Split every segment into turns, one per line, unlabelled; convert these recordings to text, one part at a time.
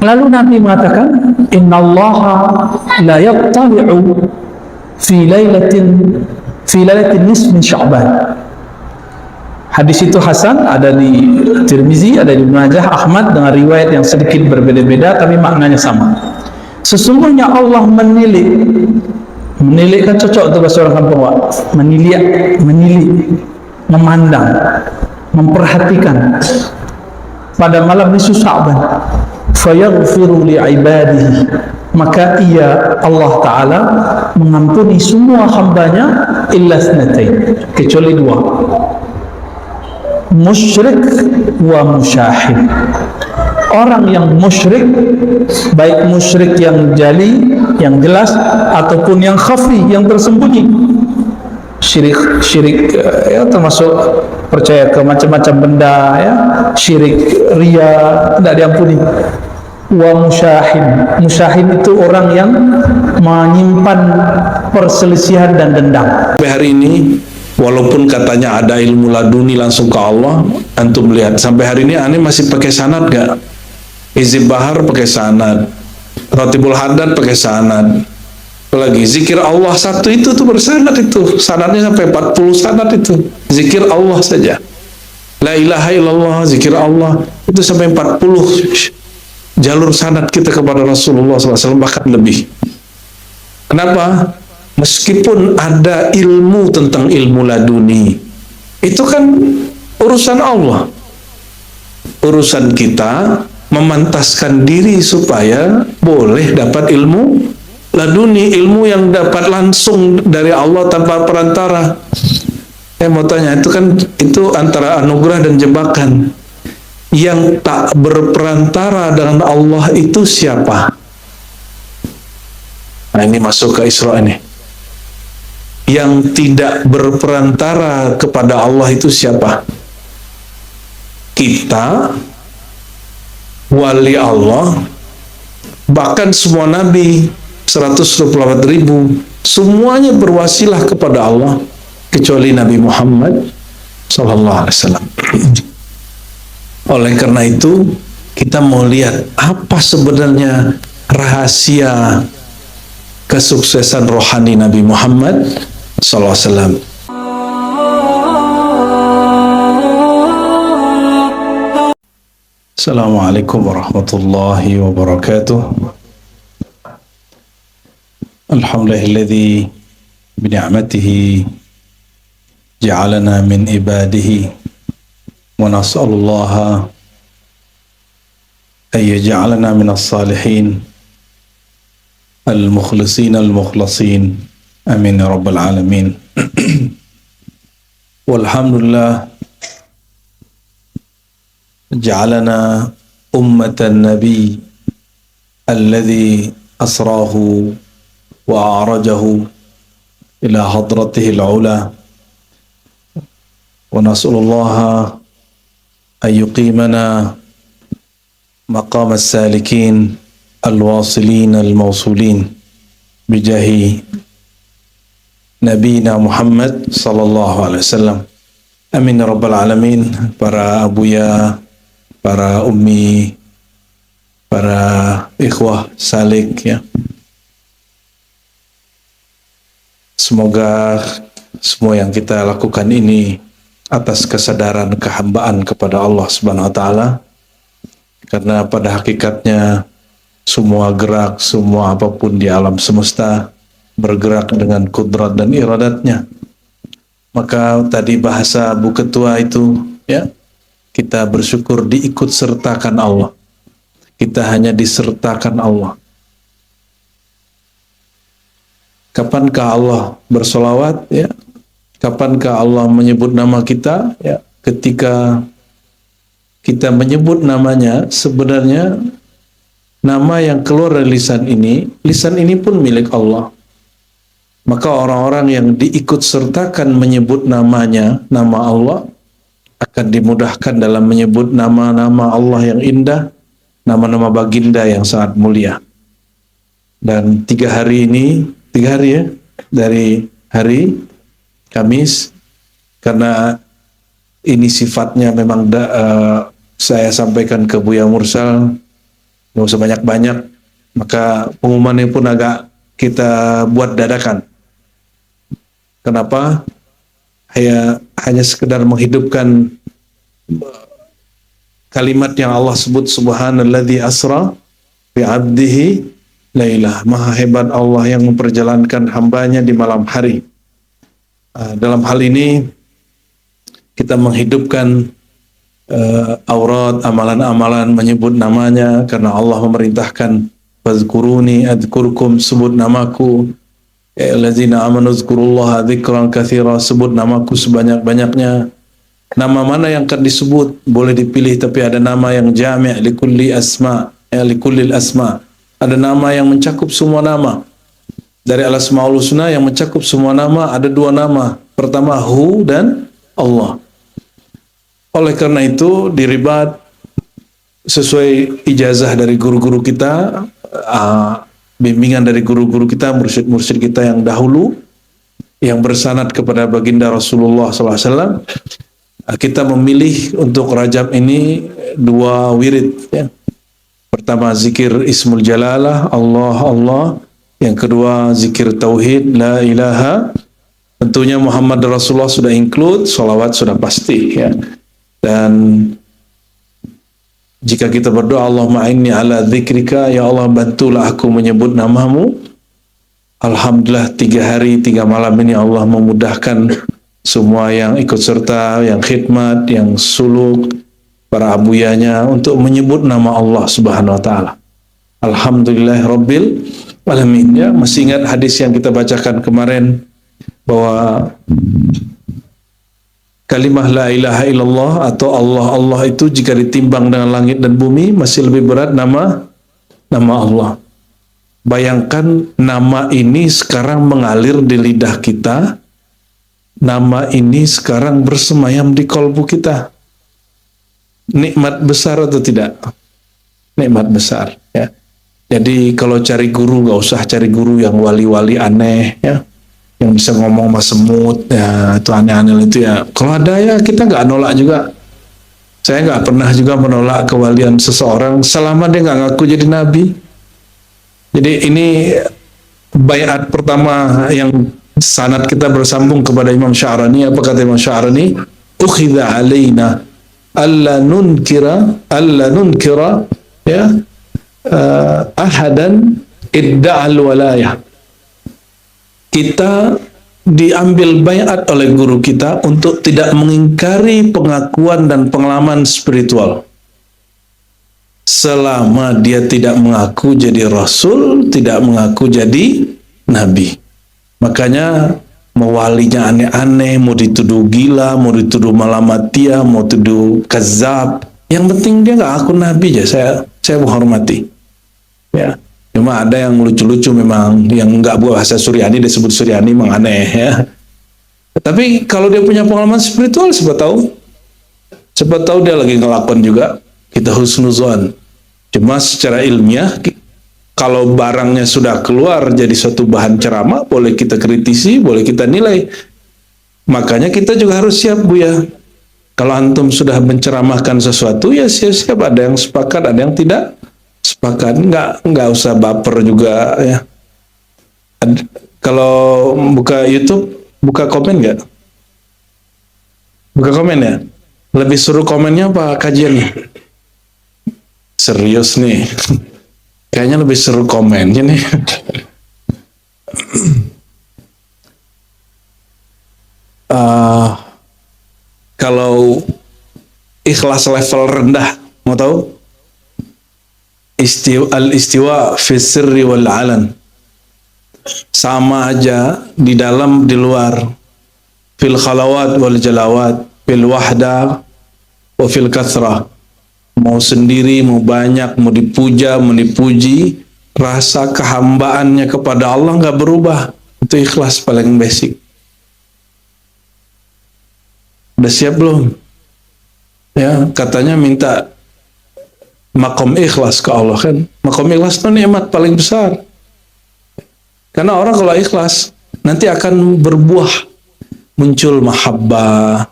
Lalu Nabi mengatakan, innallaha la yattali'u fi lailatin nisf min Sya'ban. Hadis itu hasan, ada di Tirmizi, ada di Ibnu Majah, Ahmad, dengan riwayat yang sedikit berbeda-beda tapi maknanya sama. Sesungguhnya Allah menilik kan cocok untuk bahasa orang kampung, menilik, memandang, memperhatikan pada malam nisfu Sya'ban, fayaghfiru li'ibadihi, maka ia Allah Ta'ala mengampuni semua hambanya illa tsnatain, kecuali dua, musyrik wa musyahid. Orang yang musyrik, baik musyrik yang jali, yang jelas, ataupun yang khafi, yang tersembunyi, syirik ya, termasuk percaya ke macam-macam benda ya, syirik ria, tidak diampuni. Wa musyahid itu orang yang menyimpan perselisihan dan dendam.
Sampai hari ini, walaupun katanya ada ilmu laduni langsung ke Allah, antum lihat sampai hari ini aneh masih pakai sanad gak? Hizib Bahar pakai sanad, Ratibul Haddad pakai sanad, lagi zikir Allah satu itu tuh bersanad, itu sanadnya sampai 40 sanad, itu zikir Allah saja, la ilaha illallah, zikir Allah itu sampai 40 jalur sanad kita kepada Rasulullah SAW, bahkan lebih. Kenapa? Meskipun ada ilmu tentang ilmu laduni, itu kan urusan Allah. Urusan kita memantaskan diri supaya boleh dapat ilmu laduni, ilmu yang dapat langsung dari Allah tanpa perantara. Saya mau tanya, itu antara anugerah dan jebakan. Yang tak berperantara dengan Allah itu siapa? Nah, ini masuk ke Isra ini. Yang tidak berperantara kepada Allah itu siapa? Kita, wali Allah, bahkan semua nabi 124.000 semuanya berwasilah kepada Allah kecuali Nabi Muhammad sallallahu alaihi wasallam. Oleh karena itu, kita mau lihat apa sebenarnya rahasia kesuksesan rohani Nabi Muhammad sallallahu alaihi wasallam. Assalamualaikum warahmatullahi wabarakatuh. Alhamdulillahilladzi bini'matihi ja'alana min ibadihi wa nas'alullaha an yaj'alana min as-salihin al-mukhlisin al-mukhlasin, amin ya rabbal alamin. Walhamdulillah ja'alana ummatan nabi alladhi asrahu wa a'rajahu ila hadratihi al-ula, wa nas'alullaha an yuqimana maqam as-salikin al-wasilin al-mawsulin bijahi nabina Muhammad sallallahu alaihi wasallam, amin ya rabbal alamin. Para abuya, para ummi, para ikhwah salik ya, semoga semua yang kita lakukan ini atas kesadaran kehambaan kepada Allah Subhanahu wa taala, karena pada hakikatnya semua gerak, semua apapun di alam semesta bergerak dengan kudrat dan iradatnya. Maka tadi bahasa Bu Ketua itu ya, kita bersyukur diikut sertakan Allah. Kita hanya disertakan Allah. Kapankah Allah bersolawat ya? Kapankah Allah menyebut nama kita ya? Ketika kita menyebut namanya, sebenarnya nama yang keluar dari lisan ini pun milik Allah. Maka orang-orang yang diikut sertakan menyebut namanya, nama Allah, akan dimudahkan dalam menyebut nama-nama Allah yang indah, nama-nama baginda yang sangat mulia. Dan 3 hari ya, dari hari Kamis, karena ini sifatnya memang saya sampaikan ke Buya Mursal, nggak usah banyak-banyak. Maka pengumumannya pun agak kita buat dadakan. Kenapa? Hanya sekedar menghidupkan kalimat yang Allah sebut, subhanalladzi asra bi 'abdihi lailah. Maha hebat Allah yang memperjalankan hambanya di malam hari. Dalam hal ini kita menghidupkan aurat, amalan-amalan menyebut namanya, karena Allah memerintahkan fazkuruni adzkurkum, sebut namaku. Allazina amanu dzkurullaha dzikran katsira, sebut namaku sebanyak-banyaknya. Nama mana yang akan disebut boleh dipilih, tapi ada nama yang jami' likulli asma, likullil asma. Ada nama yang mencakup semua nama. Dari al-asmaul husna yang mencakup semua nama ada dua nama. Pertama Hu dan Allah. Oleh karena itu diribat sesuai ijazah dari guru-guru kita, bimbingan dari guru-guru kita, mursyid-mursyid kita yang dahulu, yang bersanad kepada baginda Rasulullah SAW. Kita memilih untuk Rajab ini 2 wirid. Ya. Pertama zikir Ismul Jalalah, Allah Allah. Yang kedua zikir Tauhid, La ilaha. Tentunya Muhammad Rasulullah sudah include, salawat sudah pasti. Ya. Dan jika kita berdoa, Allahumma inni ala dzikrika, ya Allah bantulah aku menyebut namamu. Alhamdulillah 3 hari 3 malam ini Allah memudahkan semua yang ikut serta, yang khidmat, yang suluk, para abuyanya untuk menyebut nama Allah Subhanahu wa taala. Alhamdulillah rabbil alamin. Ya, masih ingat hadis yang kita bacakan kemarin bahwa kalimah la ilaha illallah atau Allah Allah itu jika ditimbang dengan langit dan bumi masih lebih berat nama Allah. Bayangkan nama ini sekarang mengalir di lidah kita. Nama ini sekarang bersemayam di kolbu kita. Nikmat besar atau tidak? Nikmat besar. Ya. Jadi kalau cari guru, nggak usah cari guru yang wali-wali aneh, ya, yang bisa ngomong sama semut, ya itu aneh-aneh itu ya. Kalau ada ya kita nggak nolak juga. Saya nggak pernah juga menolak kewalian seseorang selama dia nggak ngaku jadi nabi. Jadi ini baiat pertama yang sanad kita bersambung kepada Imam Sya'rani. Apa kata Imam Sya'rani? Ukhidha alaina alla nunkira ya ahadan idda'al walayah. Kita diambil baiat oleh guru kita untuk tidak mengingkari pengakuan dan pengalaman spiritual selama dia tidak mengaku jadi rasul, tidak mengaku jadi nabi. Makanya mau walinya aneh-aneh, mau dituduh gila, mau dituduh malamatia, mau dituduh kazab, yang penting dia nggak aku nabi aja, saya menghormati. Ya, cuma ada yang lucu-lucu memang, yang nggak bahasa Suryani disebut Suryani memang aneh ya. Tapi kalau dia punya pengalaman spiritual, siapa tahu dia lagi ngelakuin juga, kita husnuzon. Cuma secara ilmiah, kalau barangnya sudah keluar jadi suatu bahan ceramah, boleh kita kritisi, boleh kita nilai. Makanya kita juga harus siap, Bu ya. Kalau antum sudah menceramahkan sesuatu, ya siap-siap, ada yang sepakat, ada yang tidak sepakat. Nggak usah baper juga ya. Kalau buka YouTube, buka komen nggak? Buka komen ya? Lebih suruh komennya apa kajiannya? Serius nih. Kayaknya lebih seru komennya nih. Kalau ikhlas level rendah, mau tahu? Al-istiwa fi sirri wal alan. Sama aja di dalam di luar. Fil khalawat wal jalawat, fil wahda wa fil kathrah. Mau sendiri, mau banyak, mau dipuja, mau dipuji, rasa kehambaannya kepada Allah nggak berubah. Itu ikhlas paling basic. Udah siap belum? Ya, katanya minta makom ikhlas ke Allah kan. Makom ikhlas itu nikmat paling besar. Karena orang kalau ikhlas nanti akan berbuah, muncul mahabbah.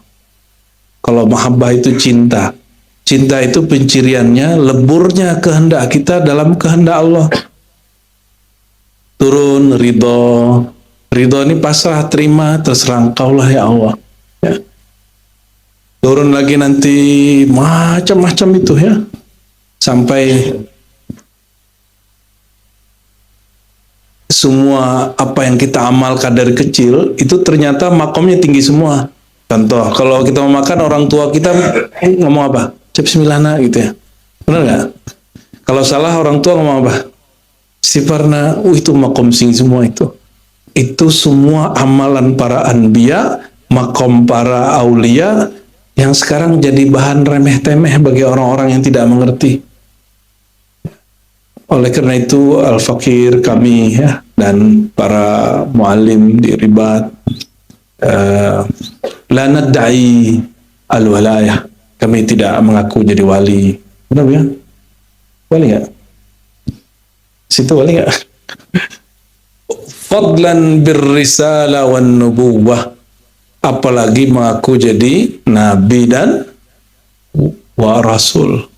Kalau mahabbah itu cinta. Cinta itu penciriannya leburnya kehendak kita dalam kehendak Allah. Turun ridho. Ridho ini pasrah, terima, terserah Engkau lah ya Allah. Ya. Turun lagi nanti macam-macam itu ya. Sampai semua apa yang kita amalkan dari kecil itu ternyata makomnya tinggi semua. Contoh, kalau kita mau makan, orang tua kita ngomong apa? Cep semilana gitu ya. Benar nggak? Kalau salah orang tua ngomong apa? Istighfarna. Itu makom tinggi semua itu. Itu semua amalan para anbiya, makom para aulia yang sekarang jadi bahan remeh-temeh bagi orang-orang yang tidak mengerti. Oleh karena itu al-fakir kami ya dan para muallim di Ribat la nad'i al-walayah, kami tidak mengaku jadi wali. Benar ya? Wali nggak? Situ wali nggak? Fadlan birrisala wan nubuwah, apalagi mengaku jadi nabi dan wa rasul.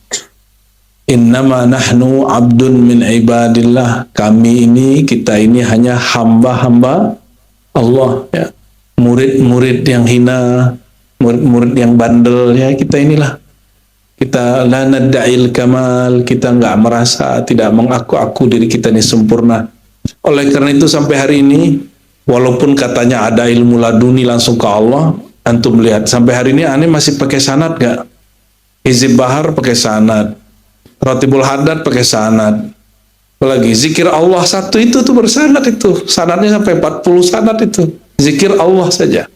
Innama nahnu abdun min ibadillah, kami ini, kita ini hanya hamba-hamba Allah ya. Murid-murid yang hina, murid-murid yang bandel ya, kita inilah. Kita la nad'il kamal, kita enggak merasa, tidak mengaku-aku diri kita ini sempurna. Oleh karena itu sampai hari ini walaupun katanya ada ilmu laduni langsung ke Allah, antum lihat sampai hari ini aneh masih pakai sanad enggak? Hizib Bahar pakai sanad. Ratibul Haddad pakai sanad. Apalagi zikir Allah satu itu tuh bersanad itu. Sanadnya sampai 40 sanad itu. Zikir Allah saja.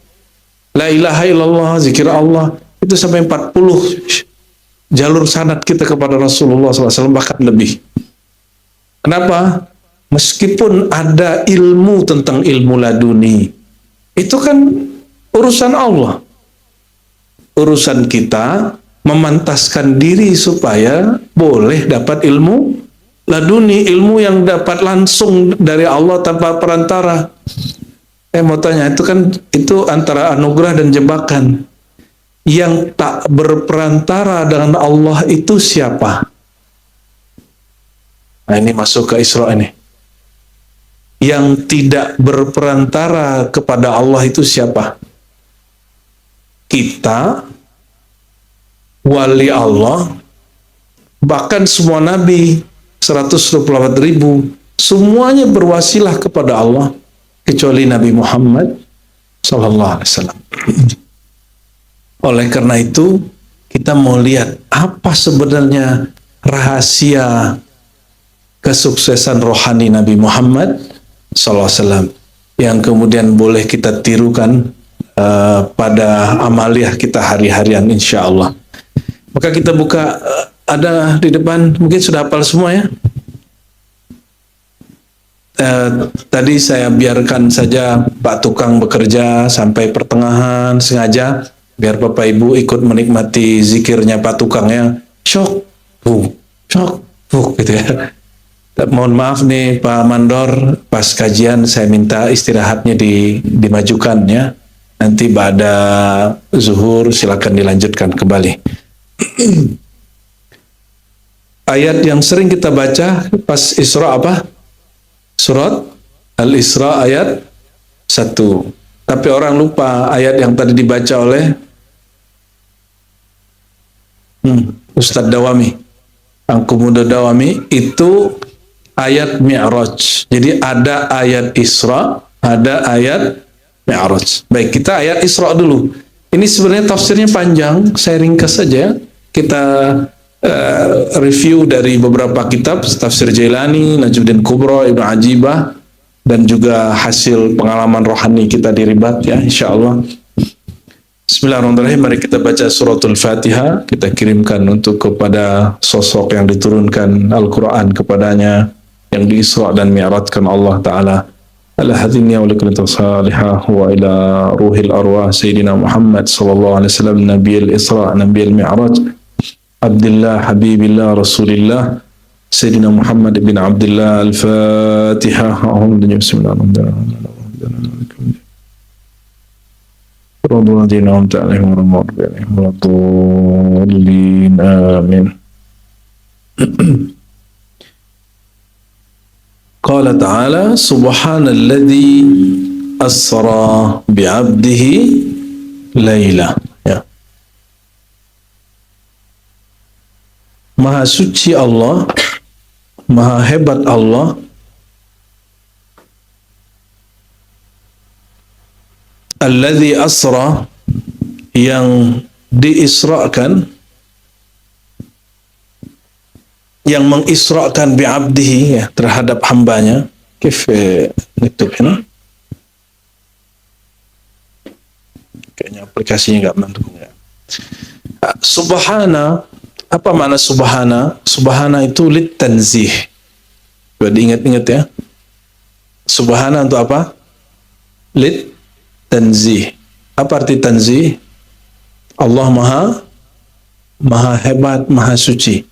La ilaha illallah, zikir Allah itu sampai 40 jalur sanad kita kepada Rasulullah SAW, bahkan lebih. Kenapa? Meskipun ada ilmu tentang ilmu laduni, itu kan urusan Allah. Urusan kita memantaskan diri supaya boleh dapat ilmu laduni, ilmu yang dapat langsung dari Allah tanpa perantara. Mau tanya, itu kan itu antara anugerah dan jebakan. Yang tak berperantara dengan Allah itu siapa? Nah, ini masuk ke Isra ini. Yang tidak berperantara kepada Allah itu siapa? Kita, wali Allah, bahkan semua nabi 124.000 semuanya berwasilah kepada Allah kecuali Nabi Muhammad sallallahu alaihi wasallam. Oleh karena itu kita mau lihat apa sebenarnya rahasia kesuksesan rohani Nabi Muhammad sallallahu alaihi wasallam yang kemudian boleh kita tirukan pada amaliah kita hari-harian insyaallah. Maka kita buka, ada di depan, mungkin sudah hafal semua ya. Tadi saya biarkan saja Pak Tukang bekerja sampai pertengahan sengaja, biar Bapak Ibu ikut menikmati zikirnya Pak Tukang ya. Syok, gitu ya. Mohon maaf nih Pak Mandor, pas kajian saya minta istirahatnya dimajukan ya. Nanti pada zuhur silakan dilanjutkan kembali. Ayat yang sering kita baca pas Isra apa? Surat Al-Isra ayat 1. Tapi orang lupa ayat yang tadi dibaca oleh Ustadz Dawami, Angku Muda Dawami, itu ayat Mi'raj. Jadi ada ayat Isra, ada ayat Mi'raj. Baik, kita ayat Isra dulu. Ini sebenarnya tafsirnya panjang, saya ringkas saja. Kita review dari beberapa kitab, tafsir Jailani, Najmuddin Kubro, Ibnu Ajibah, dan juga hasil pengalaman rohani kita di Ribat ya, insyaallah. Bismillahirrahmanirrahim. Mari kita baca suratul Fatihah, kita kirimkan untuk kepada sosok yang diturunkan Al-Quran kepadanya, yang diisra dan mi'rajkan Allah Ta'ala. Ala hadhihi wa likulli salihah wa ila ruhil arwah Sayyidina Muhammad sallallahu alaihi wasallam, Nabiyil Isra, Nabiyil Mi'raj, Abdullah Habibillah Rasulillah Sayyidina Muhammad bin Abdullah. Al-Fatihah. Bismillahirrahmanirrahim. Rabbana an'amta 'alaihim ghairil maghdubi 'alaihim waladdallin. Amin. Qala ta'ala subhanalladzi asra bi'abdihi laila. Ya. Maha suci Allah, maha hebat Allah, alladzi asra, yang diisrakan, yang mengisrakan bi'abdihi, ya, terhadap hambanya. Kif niktub hina? Kayaknya aplikasinya nggak mendukung ya. Subhana, apa makna subhana? Subhana itu lit tanzih. Coba diingat-ingat ya. Subhana untuk apa? Lit tanzih. Apa arti tanzih? Allah maha hebat, maha suci.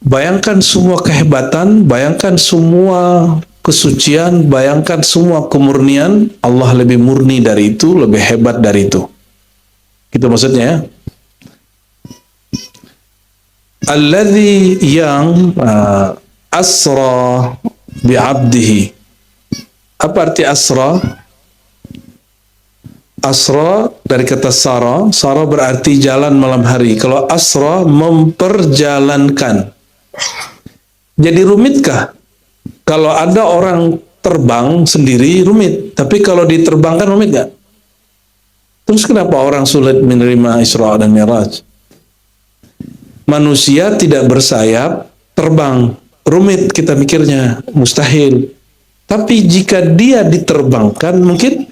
Bayangkan semua kehebatan, bayangkan semua kesucian, bayangkan semua kemurnian. Allah lebih murni dari itu, lebih hebat dari itu. Gitu maksudnya ya. Alladzi, yang asra bi'abdihi. Apa arti asra? Asra dari kata sara. Sara berarti jalan malam hari. Kalau asra, memperjalankan. Jadi rumitkah? Kalau ada orang terbang sendiri rumit, tapi kalau diterbangkan rumit gak? Terus kenapa orang sulit menerima Isra dan Mi'raj? Manusia tidak bersayap, terbang. Rumit kita mikirnya, mustahil. Tapi jika dia diterbangkan, mungkin.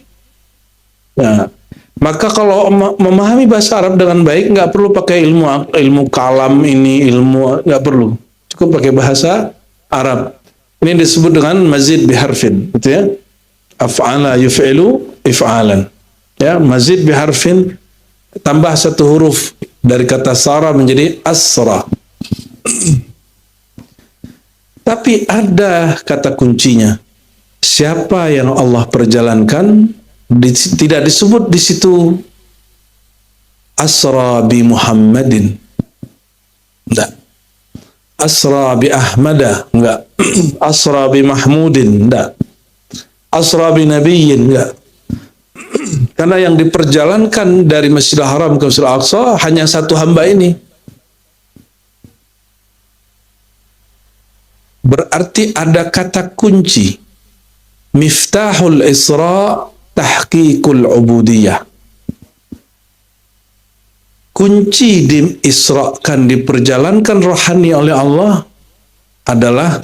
Nah, maka kalau memahami bahasa Arab dengan baik, nggak perlu pakai ilmu kalam ini, ilmu nggak perlu. Cukup pakai bahasa Arab. Ini disebut dengan mazid biharfin, gitu ya. Af'ala yuf'ilu if'alan. Ya, mazid biharfin, tambah satu huruf dari kata sara menjadi asra. Tapi ada kata kuncinya. Siapa yang Allah perjalankan, tidak disebut di situ asra bi Muhammadin. Enggak. Asra bi Ahmada, enggak. Asra bi Mahmudin, enggak. Asra bi Nabiyyin, enggak. Karena yang diperjalankan dari Masjidil Haram ke Masjidil Aqsa hanya satu hamba ini. Berarti ada kata kunci. Miftahul Isra tahqiqul ubudiyah. Kunci diisrakan, diperjalankan rohani oleh Allah adalah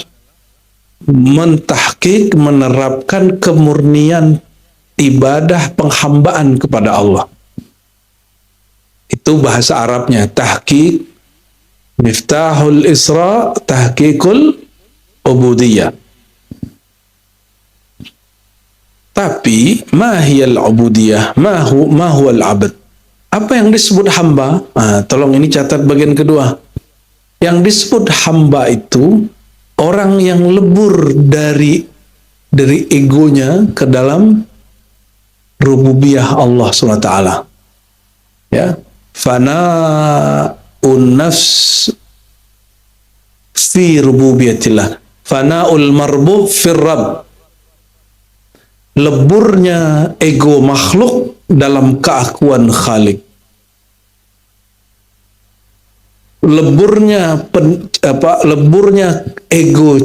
mentahqiq, menerapkan kemurnian ibadah penghambaan kepada Allah. Itu bahasa Arabnya, tahqiq. Miftahul Isra tahqiqul ubudiyah. Tapi mahiyal ubudiyah, mahuwal abad. Apa yang disebut hamba? Tolong ini catat bagian kedua. Yang disebut hamba itu orang yang lebur dari egonya ke dalam rububiyah Allah SWT. Ya, fana'un nafs fi rububiyatillah, fana'ul marbub fir rabb. Leburnya ego makhluk dalam keakuan Khalik. Leburnya ego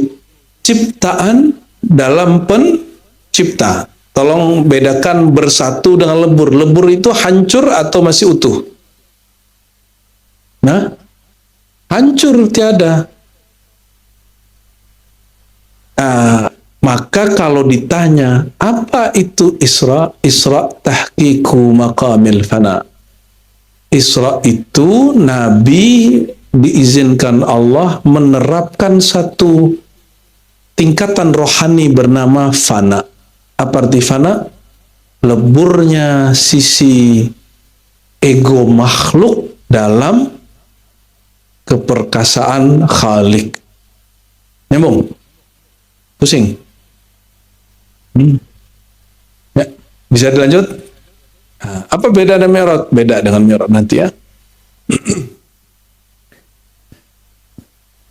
ciptaan dalam pencipta. Tolong bedakan bersatu dengan lebur. Lebur itu hancur atau masih utuh? Nah, hancur, tiada. Maka kalau ditanya, apa itu Isra? Isra tahqiqu maqamil fana. Isra itu Nabi diizinkan Allah menerapkan satu tingkatan rohani bernama fana. Apa arti fana? Leburnya sisi ego makhluk dalam keperkasaan Khalik. Nyambung? Pusing? Ya, bisa dilanjut? Apa beda dengan Mi'raj? Beda dengan Mi'raj nanti ya.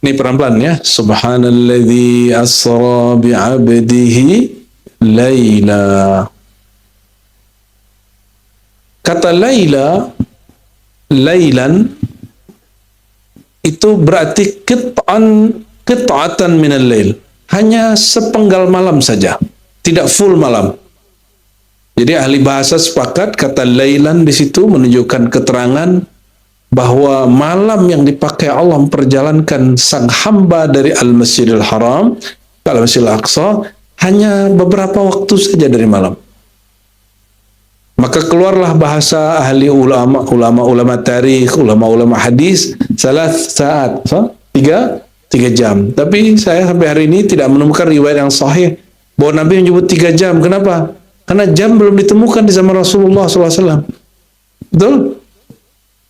Ini pelan-pelan ya. Subhanalladzi asra bi'abdihi laila. Kata laila, lailan itu berarti qit'atan minal lail. Hanya sepenggal malam saja, tidak full malam. Jadi ahli bahasa sepakat kata lailan di situ menunjukkan keterangan bahwa malam yang dipakai Allah memperjalankan sang hamba dari Al-Masjidil Haram ke Al-Masjidil Aqsa hanya beberapa waktu saja dari malam. Maka keluarlah bahasa ahli ulama tarikh, ulama hadis, saat, tiga jam. Tapi saya sampai hari ini tidak menemukan riwayat yang sahih bahwa Nabi menyebut 3 jam. Kenapa? Karena jam belum ditemukan di zaman Rasulullah SAW. Betul?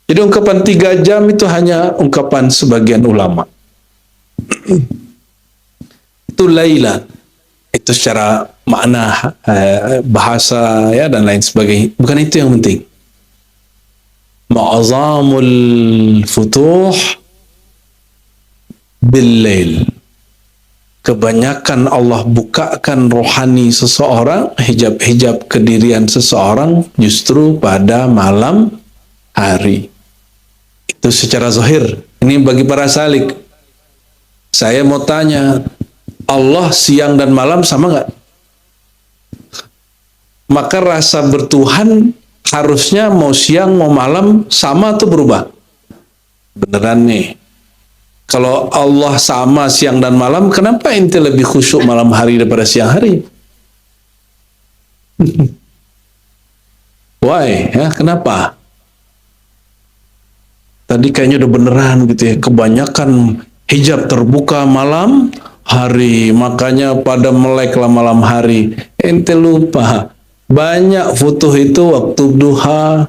Jadi ungkapan 3 jam itu hanya ungkapan sebagian ulama. Itu laila. Itu secara makna bahasa ya dan lain sebagainya. Bukan itu yang penting. Ma'azamul futuh bil-lail. Kebanyakan Allah bukakan rohani seseorang, hijab-hijab kedirian seseorang justru pada malam hari. Itu secara zahir. Ini bagi para salik. Saya mau tanya, Allah siang dan malam sama nggak? Maka rasa bertuhan harusnya mau siang mau malam sama atau berubah? Beneran nih. Kalau Allah sama siang dan malam, kenapa ente lebih khusyuk malam hari daripada siang hari? Why? Ya, kenapa? Tadi kayaknya udah beneran gitu ya. Kebanyakan hijab terbuka malam hari, makanya pada meleklah malam hari. Ente lupa. Banyak futuh itu waktu duha,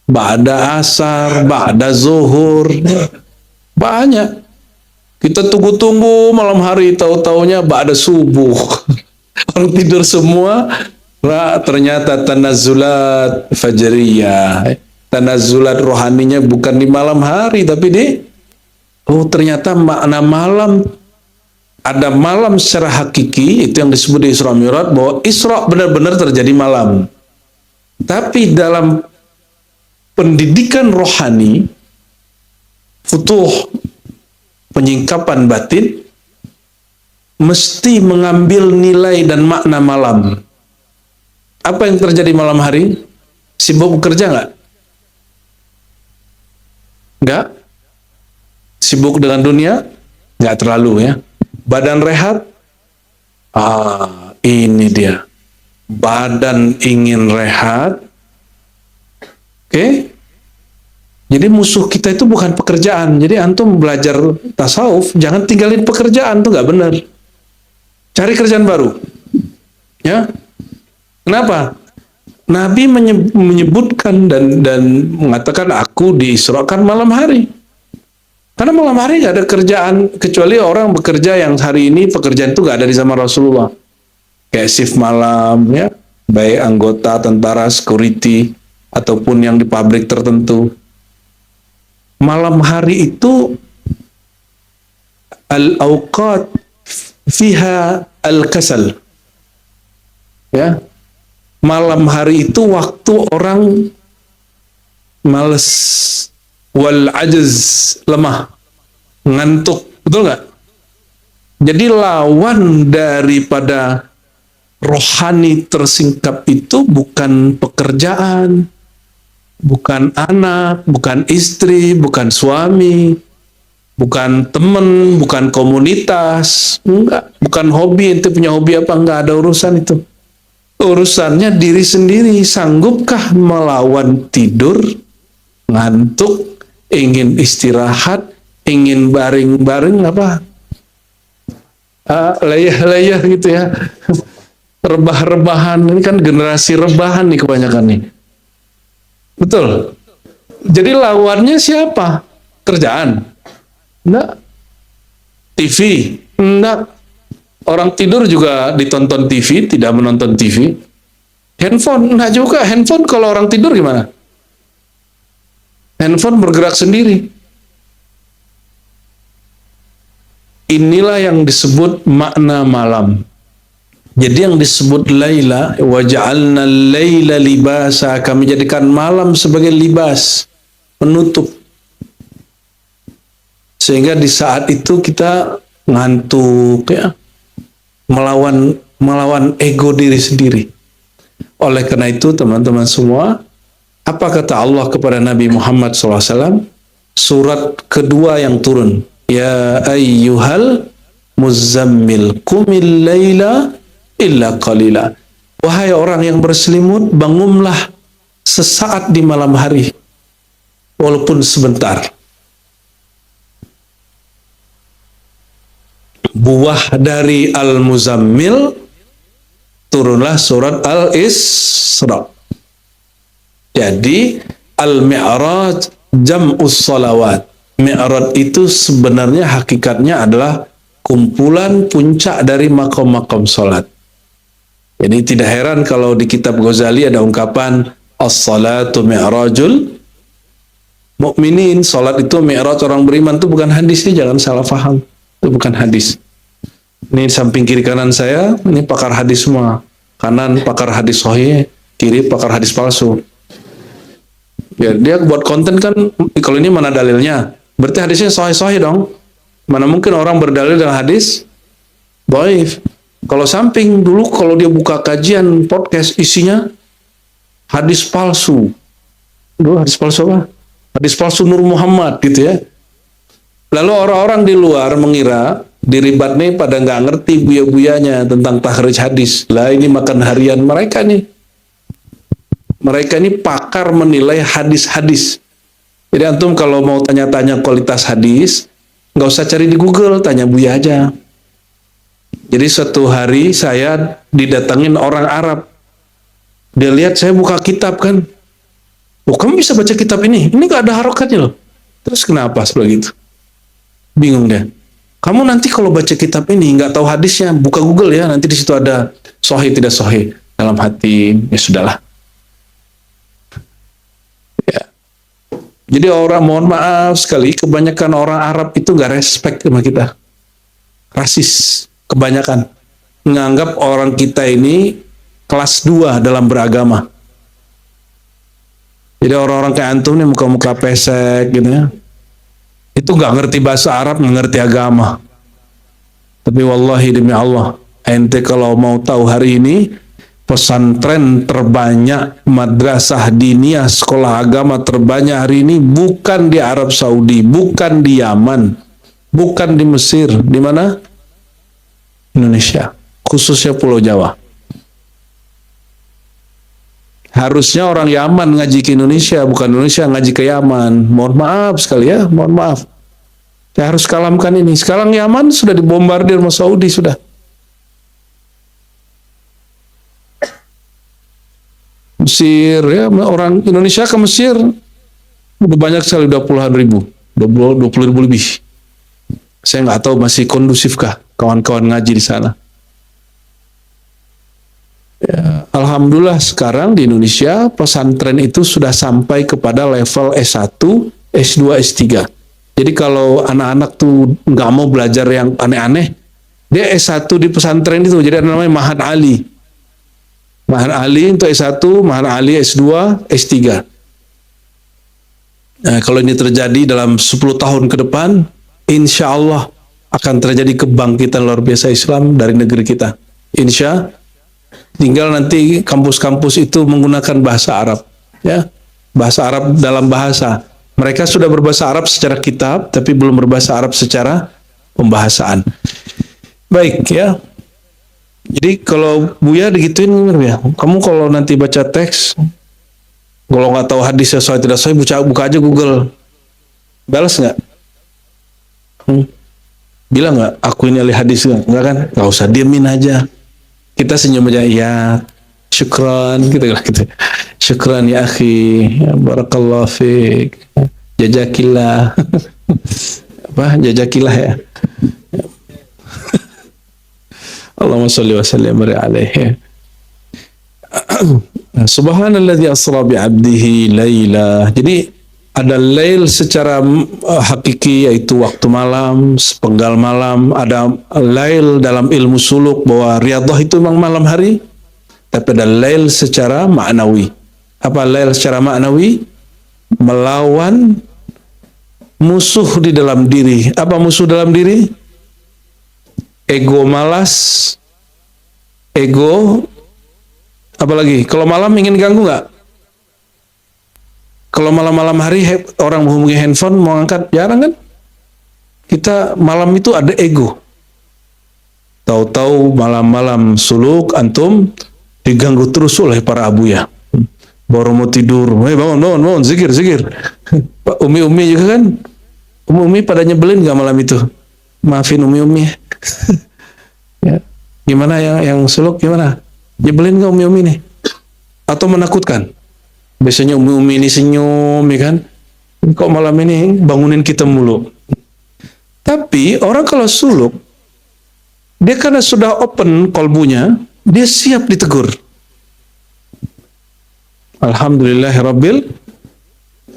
ba'da asar, ba'da zuhur. Banyak. Kita tunggu-tunggu malam hari, tahu-taunya ba'da subuh. Orang tidur semua, ternyata tanazzulat fajriyah. Tanazzulat rohaninya bukan di malam hari, tapi ternyata makna malam, ada malam secara hakiki, itu yang disebut di Isra Mi'raj, bahwa Isra benar-benar terjadi malam. Tapi dalam pendidikan rohani, futuh, penyingkapan batin, mesti mengambil nilai dan makna malam. Apa yang terjadi malam hari? Sibuk bekerja nggak? Nggak? Sibuk dengan dunia? Nggak terlalu ya. Badan rehat? Ini dia. Badan ingin rehat. Oke? Jadi musuh kita itu bukan pekerjaan. Jadi antum belajar tasawuf, jangan tinggalin pekerjaan, tuh nggak benar. Cari kerjaan baru. Ya. Kenapa? Nabi menyebutkan dan mengatakan aku diisrakan malam hari. Karena malam hari nggak ada kerjaan, kecuali orang bekerja yang hari ini pekerjaan itu nggak ada di zaman Rasulullah. Kayak shift malam, ya, baik anggota tentara, security, ataupun yang di pabrik tertentu. Malam hari itu al-awqat fiha al-kasal. Ya. Malam hari itu waktu orang malas, wal ajaz, lemah, ngantuk, betul nggak? Jadi lawan daripada rohani tersingkap itu bukan pekerjaan, bukan anak, bukan istri, bukan suami, bukan teman, bukan komunitas, enggak, bukan hobi. Ente punya hobi apa? Enggak ada urusan itu. Urusannya diri sendiri. Sanggupkah melawan tidur, ngantuk, ingin istirahat, ingin baring-baring apa? Leyah-leyah gitu ya. Rebah-rebahan. Ini kan generasi rebahan nih kebanyakan nih. Betul. Jadi lawannya siapa? Kerjaan? Enggak. TV? Enggak. Orang tidur juga ditonton TV, tidak menonton TV. Handphone, enggak juga. Handphone kalau orang tidur gimana? Handphone bergerak sendiri. Inilah yang disebut makna malam. Jadi yang disebut laila, wa ja'alna laila libasa, kami jadikan malam sebagai libas, penutup. Sehingga di saat itu kita ngantuk ya, melawan ego diri sendiri. Oleh karena itu teman-teman semua, apa kata Allah kepada Nabi Muhammad SAW? Surat kedua yang turun, ya ayyuhal muzammil qumil laila illa qalila. Wahai orang yang berselimut, bangunlah sesaat di malam hari, walaupun sebentar. Buah dari Al-Muzammil turunlah surat Al-Isra. Jadi Al-Mi'raj jam'us salawat. Mi'raj itu sebenarnya hakikatnya adalah kumpulan puncak dari makom-makom salat. Jadi tidak heran kalau di kitab Ghazali ada ungkapan as-salatu mi'rajul mu'minin. Salat itu mi'raj orang beriman. Itu bukan hadisnya, jangan salah paham. Itu bukan hadis. Ini samping kiri kanan saya, ini pakar hadis semua. Kanan pakar hadis sahih, kiri pakar hadis palsu. Ya, dia buat konten kan, kalau ini mana dalilnya? Berarti hadisnya sahih-sahih dong. Mana mungkin orang berdalil dengan hadis dhaif. Kalau samping dulu kalau dia buka kajian podcast isinya hadis palsu. Dulu hadis palsu apa? Hadis palsu Nur Muhammad gitu ya. Lalu orang-orang di luar mengira diribat nih pada nggak ngerti buya-buyanya tentang tahrij hadis. Lah ini makan harian mereka nih. Mereka ini pakar menilai hadis-hadis. Jadi antum kalau mau tanya-tanya kualitas hadis, nggak usah cari di Google, tanya Buya aja. Jadi suatu hari saya didatangin orang Arab. Dia lihat saya buka kitab kan. Oh, kamu bisa baca kitab ini? Ini nggak ada harokatnya loh. Terus kenapa seperti itu? Bingung dia. Kamu nanti kalau baca kitab ini nggak tahu hadisnya, buka Google ya, nanti di situ ada sahih tidak sahih. Dalam hati, ya sudahlah. Ya. Jadi orang, mohon maaf sekali, kebanyakan orang Arab itu nggak respect sama kita. Rasis, kebanyakan. Menganggap orang kita ini kelas 2 dalam beragama. Jadi orang-orang kayak antum nih muka-muka pesek gitu ya. Itu nggak ngerti bahasa Arab, nggak ngerti agama. Tapi wallahi demi Allah, ente kalau mau tahu hari ini, pesantren terbanyak, madrasah diniyah, sekolah agama terbanyak hari ini bukan di Arab Saudi, bukan di Yaman, bukan di Mesir. Di mana? Indonesia, khususnya Pulau Jawa. Harusnya orang Yaman ngaji ke Indonesia, bukan Indonesia ngaji ke Yaman. Mohon maaf sekali ya, mohon maaf. Saya harus kalamkan ini. Sekarang Yaman sudah dibombardir sama Saudi sudah. Mesir ya, orang Indonesia ke Mesir udah banyak sekali, udah puluhan ribu, 20 ribu lebih. Saya nggak tahu masih kondusifkah kawan-kawan ngaji di sana. Ya, alhamdulillah sekarang di Indonesia pesantren itu sudah sampai kepada level S1, S2, S3. Jadi kalau anak-anak tuh nggak mau belajar yang aneh-aneh, dia S1 di pesantren itu, jadi ada namanya Mahat Ali. Mahat Ali untuk S1, Mahat Ali S2, S3. Nah, kalau ini terjadi dalam 10 tahun ke depan, insya Allah akan terjadi kebangkitan luar biasa Islam dari negeri kita. Insya tinggal nanti kampus-kampus itu menggunakan bahasa Arab, ya, bahasa Arab dalam bahasa. Mereka sudah berbahasa Arab secara kitab, tapi belum berbahasa Arab secara pembahasaan. Baik ya. Jadi kalau Buya digituin, ya, kamu kalau nanti baca teks, kalau nggak tahu hadisnya sahih tidak sahih, buka aja Google. Balas nggak? Bilang nggak? Aku ini ahli hadis nggak kan? Nggak usah, diemin aja. Kita senyum aja, ya, syukran, gitu. Syukran ya akhi, ya, barakallahu fiik, jazakillah. Apa? Jazakillah ya. Allahumma sholli wa sallim alaihi. Subhanalladzi asra bi 'abdihi laila. Jadi ada lail secara hakiki, yaitu waktu malam, sepenggal malam. Ada lail dalam ilmu suluk bahwa riyadhah itu memang malam hari, tapi ada lail secara maknawi. Apa lail secara maknawi? Melawan musuh di dalam diri. Apa musuh dalam diri? Ego malas, ego, apalagi kalau malam ingin ganggu nggak? Kalau malam-malam hari orang menghubungi handphone mau angkat jarang kan? Kita malam itu ada ego. Tahu-tahu malam-malam suluk antum diganggu terus oleh para abuya. Baru mau tidur, bangun, zikir. Pak umi-umi juga kan? Umi-umi pada nyebelin nggak malam itu? Maafin umi-umi. Ya. Gimana yang suluk gimana? Nyebelin nggak umi-umi nih? Atau menakutkan? Biasanya umi-umi ini senyum, ya kan? Kok malam ini bangunin kita mulu? Tapi orang kalau suluk, dia karena sudah open kolbunya, dia siap ditegur. Alhamdulillahirabbil.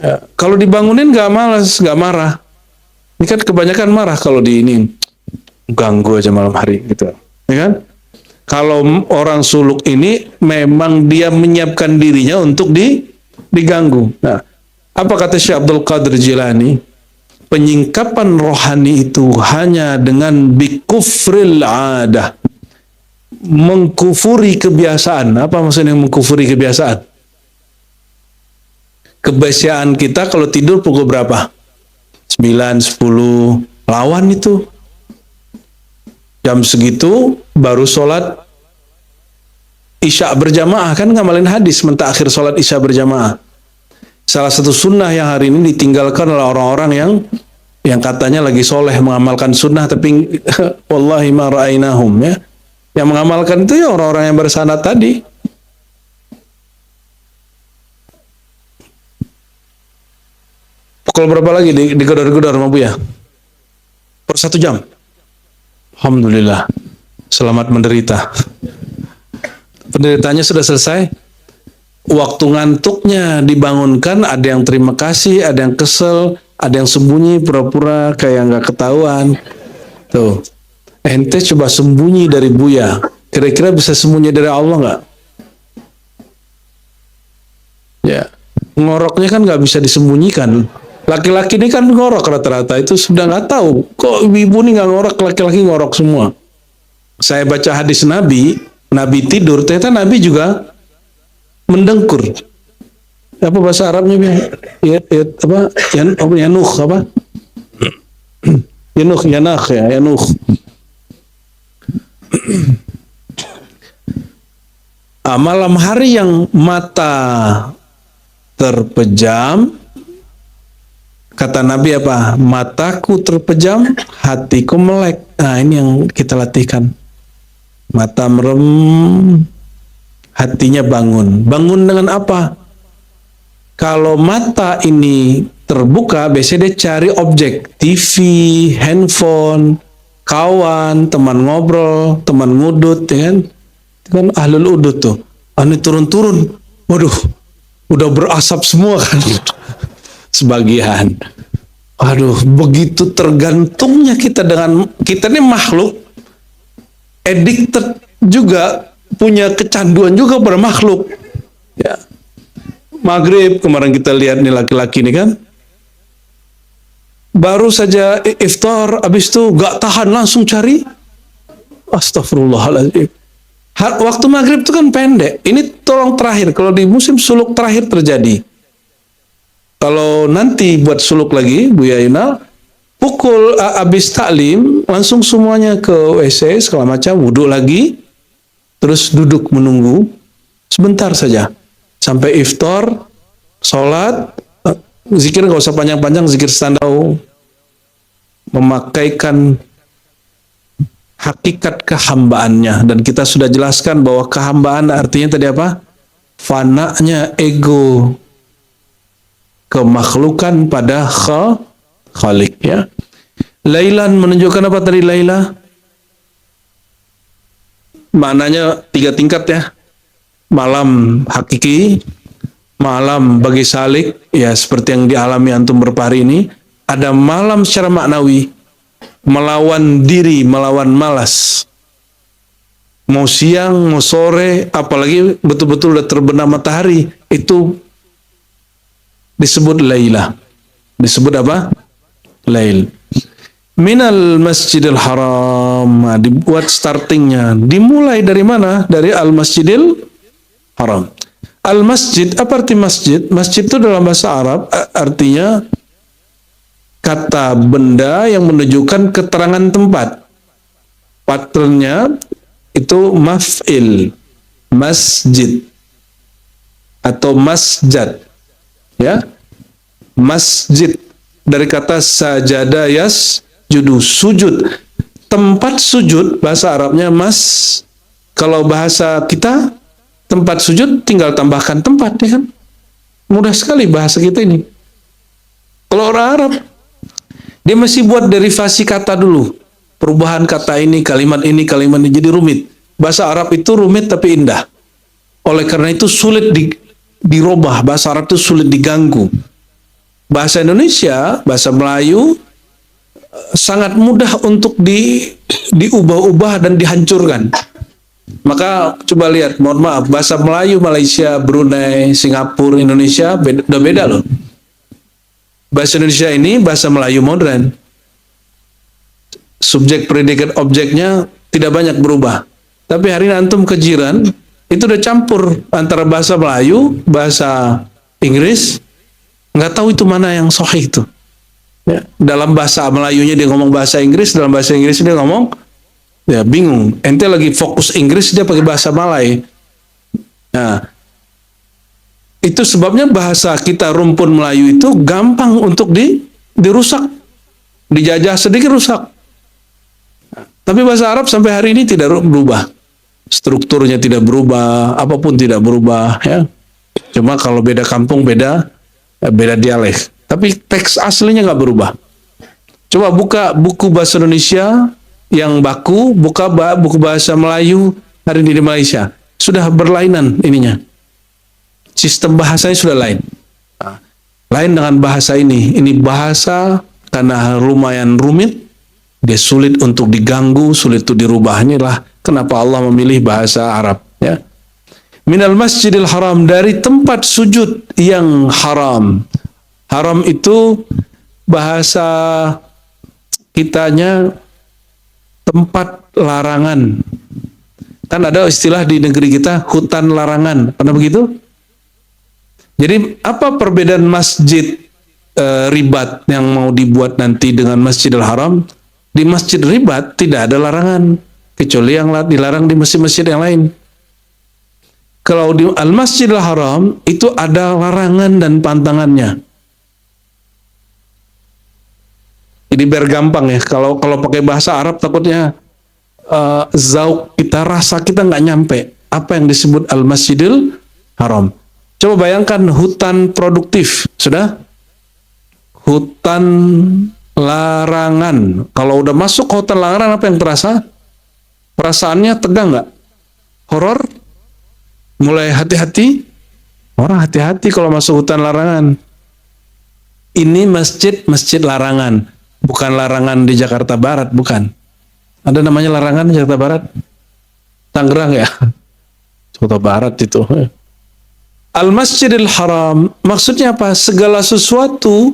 Ya, kalau dibangunin nggak malas, nggak marah. Ini kan kebanyakan marah kalau di ini ganggu aja malam hari, gitu, ya kan? Kalau orang suluk ini memang dia menyiapkan dirinya untuk diganggu. Nah, apa kata Syekh Abdul Qadir Jilani? Penyingkapan rohani itu hanya dengan bikufril adah, mengkufuri kebiasaan. Apa maksudnya mengkufuri kebiasaan? Kebiasaan kita kalau tidur pukul berapa? 9, 10, lawan itu. Jam segitu baru sholat Isya berjamaah, kan ngamalin hadis mentakhir sholat Isya berjamaah. Salah satu sunnah yang hari ini ditinggalkan oleh orang-orang yang katanya lagi soleh mengamalkan sunnah, tapi wallahi ma ra'ainahum, ya. Yang mengamalkan itu ya orang-orang yang bersanad tadi. Pukul berapa lagi digedor-gedor sama Buya? Per 1 jam. Alhamdulillah, selamat menderita. Penderitanya sudah selesai. Waktu ngantuknya dibangunkan, ada yang terima kasih, ada yang kesel, ada yang sembunyi pura-pura kayak nggak ketahuan. Tuh, ente coba sembunyi dari Buya, kira-kira bisa sembunyi dari Allah nggak? Ya, ngoroknya kan nggak bisa disembunyikan. Laki-laki ini kan ngorok rata-rata, itu sudah nggak tahu. Kok ibu ini nggak ngorok, laki-laki ngorok semua. Saya baca hadis Nabi tidur, ternyata Nabi juga mendengkur. Apa bahasa Arabnya? Yanuh apa? Yanuh. Malam hari yang mata terpejam, kata Nabi apa? Mataku terpejam, hatiku melek. Nah, ini yang kita latihkan. Mata merem, hatinya bangun. Bangun dengan apa? Kalau mata ini terbuka, biasanya dia cari objek. TV, handphone, kawan, teman ngobrol, teman ngudut, ya kan? Itu kan ahlul udut tuh. Ini turun-turun. Waduh, udah berasap semua kan. Sebagian. Aduh, begitu tergantungnya kita dengan, kita ini makhluk addicted juga, punya kecanduan juga pada makhluk. Ya. Maghrib kemarin kita lihat nih laki-laki ini kan, baru saja iftar, habis itu gak tahan langsung cari. Astagfirullahaladzim. Waktu maghrib itu kan pendek. Ini tolong terakhir, kalau di musim suluk terakhir terjadi. Kalau nanti buat suluk lagi, Buya Yunal, pukul habis taklim, langsung semuanya ke WC, segala macam, wudhu lagi, terus duduk menunggu, sebentar saja, sampai iftar, sholat, zikir nggak usah panjang-panjang, zikir standar, memakaikan hakikat kehambaannya. Dan kita sudah jelaskan bahwa kehambaan artinya tadi apa? Fananya ego, kemakhlukan pada Khalik, ya. Lailan menunjukkan apa tadi Laila? Maknanya 3 tingkat, ya. malam hakiki, malam bagi salik, ya seperti yang dialami antum beberapa hari ini. Ada malam secara maknawi, melawan diri, melawan malas. Mau siang, mau sore, apalagi betul-betul udah terbenam matahari, itu disebut lailah. Disebut apa? Lail. Minal Masjidil Haram. Nah, dibuat startingnya. Dimulai dari mana? Dari Al-Masjidil Haram. Al-Masjid, apa arti masjid? Masjid itu dalam bahasa Arab artinya kata benda yang menunjukkan keterangan tempat. Patternnya itu maf'il, masjid atau masjad, ya, masjid dari kata sajada yasjudu, sujud. Tempat sujud bahasa Arabnya mas. Kalau bahasa kita tempat sujud tinggal tambahkan tempat, ya kan? Mudah sekali bahasa kita ini. Kalau orang Arab dia masih buat derivasi kata dulu. Perubahan kata ini, kalimat ini, kalimat ini, jadi rumit. Bahasa Arab itu rumit tapi indah. Oleh karena itu sulit dirubah. Bahasa Arab itu sulit diganggu. Bahasa Indonesia, bahasa Melayu sangat mudah untuk diubah-ubah dan dihancurkan. Maka coba lihat, mohon maaf, bahasa Melayu Malaysia, Brunei, Singapura, Indonesia udah beda loh. Bahasa Indonesia ini bahasa Melayu modern. Subjek, predikat, objeknya tidak banyak berubah. Tapi hari ini antum ke Jiran, itu udah campur antara bahasa Melayu, bahasa Inggris, nggak tahu itu mana yang sahih itu. Ya, dalam bahasa Melayunya dia ngomong bahasa Inggris, dalam bahasa Inggris dia ngomong, ya bingung. Ente lagi fokus Inggris, dia pakai bahasa Malay. Nah, itu sebabnya bahasa kita rumpun Melayu itu gampang untuk dirusak, dijajah sedikit rusak. Tapi bahasa Arab sampai hari ini tidak berubah. Strukturnya tidak berubah, apapun tidak berubah, ya. Cuma kalau beda kampung beda dialek. Tapi teks aslinya nggak berubah. Coba buka buku bahasa Indonesia yang baku, buka buku bahasa Melayu hari ini di Malaysia. Sudah berlainan ininya. Sistem bahasanya sudah lain. Lain dengan bahasa ini. Ini bahasa karena lumayan rumit, dia sulit untuk diganggu, sulit untuk dirubah. Inilah kenapa Allah memilih bahasa Arab, ya. Minal Masjidil Haram, dari tempat sujud yang haram. Haram itu bahasa kitanya tempat larangan. Kan ada istilah di negeri kita hutan larangan. Pernah begitu? Jadi apa perbedaan masjid ribat yang mau dibuat nanti dengan Masjidil Haram? Di Masjid Ribat tidak ada larangan, kecuali yang dilarang di masjid-masjid yang lain. Kalau di Al-Masjidil Haram itu ada larangan dan pantangannya. Jadi biar gampang ya, kalau pakai bahasa Arab takutnya zauk kita, rasa kita nggak nyampe apa yang disebut Al-Masjidil Haram. Coba bayangkan hutan produktif, sudah? Hutan larangan. Kalau udah masuk ke hutan larangan, apa yang terasa? Perasaannya tegang nggak? Horor? Mulai hati-hati? Orang hati-hati kalau masuk hutan larangan. Ini masjid larangan. Bukan larangan di Jakarta Barat, bukan. Ada namanya larangan di Jakarta Barat? Tangerang ya? Jakarta Barat itu. Al-Masjidil Haram, maksudnya apa? Segala sesuatu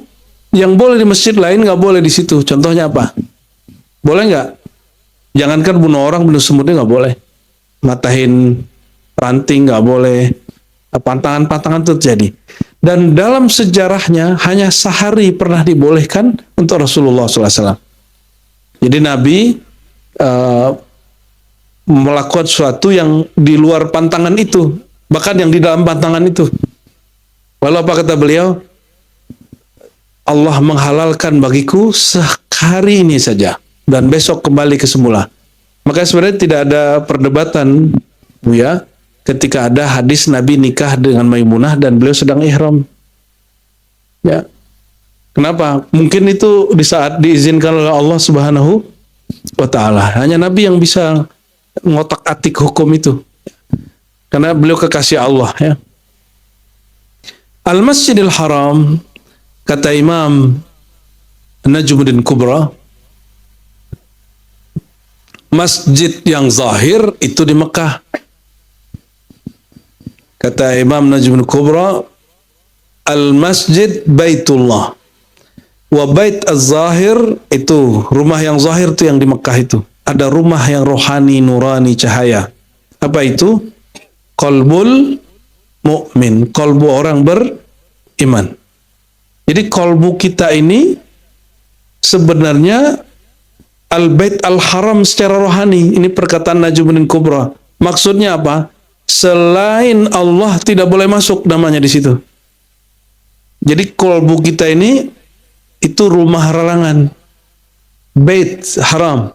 yang boleh di masjid lain nggak boleh di situ. Contohnya apa? Boleh nggak? Jangankan bunuh orang, bunuh semutnya nggak boleh. Matahin ranting nggak boleh. Pantangan-pantangan itu terjadi. Dan dalam sejarahnya hanya sehari pernah dibolehkan untuk Rasulullah SAW. Jadi Nabi melakukan sesuatu yang di luar pantangan itu, bahkan yang di dalam pantangan itu. Lalu apa kata beliau? Allah menghalalkan bagiku sehari ini saja dan besok kembali ke semula. Maka sebenarnya tidak ada perdebatan, Buya, ketika ada hadis Nabi nikah dengan Maimunah dan beliau sedang ihram. Ya. Kenapa? Mungkin itu di saat diizinkan oleh Allah Subhanahu wa taala. Hanya Nabi yang bisa ngotak-atik hukum itu. karena beliau kekasih Allah ya. Al-Masjidil Haram, kata Imam Najmuddin Kubra, masjid yang zahir itu di Mekah. Kata Imam Najmuddin Kubra, al-masjid baitullah wa bait az-zahir, itu rumah yang zahir itu yang di Mekah itu. Ada rumah yang rohani, nurani, cahaya. Apa itu? Qalbul mu'min, kalbu orang beriman. Jadi kalbu kita ini sebenarnya al-bait al-haram secara rohani. Ini perkataan Najmuddin Kubra. Maksudnya apa? Selain Allah tidak boleh masuk namanya di situ. Jadi kalbu kita ini itu rumah halangan. Bait haram,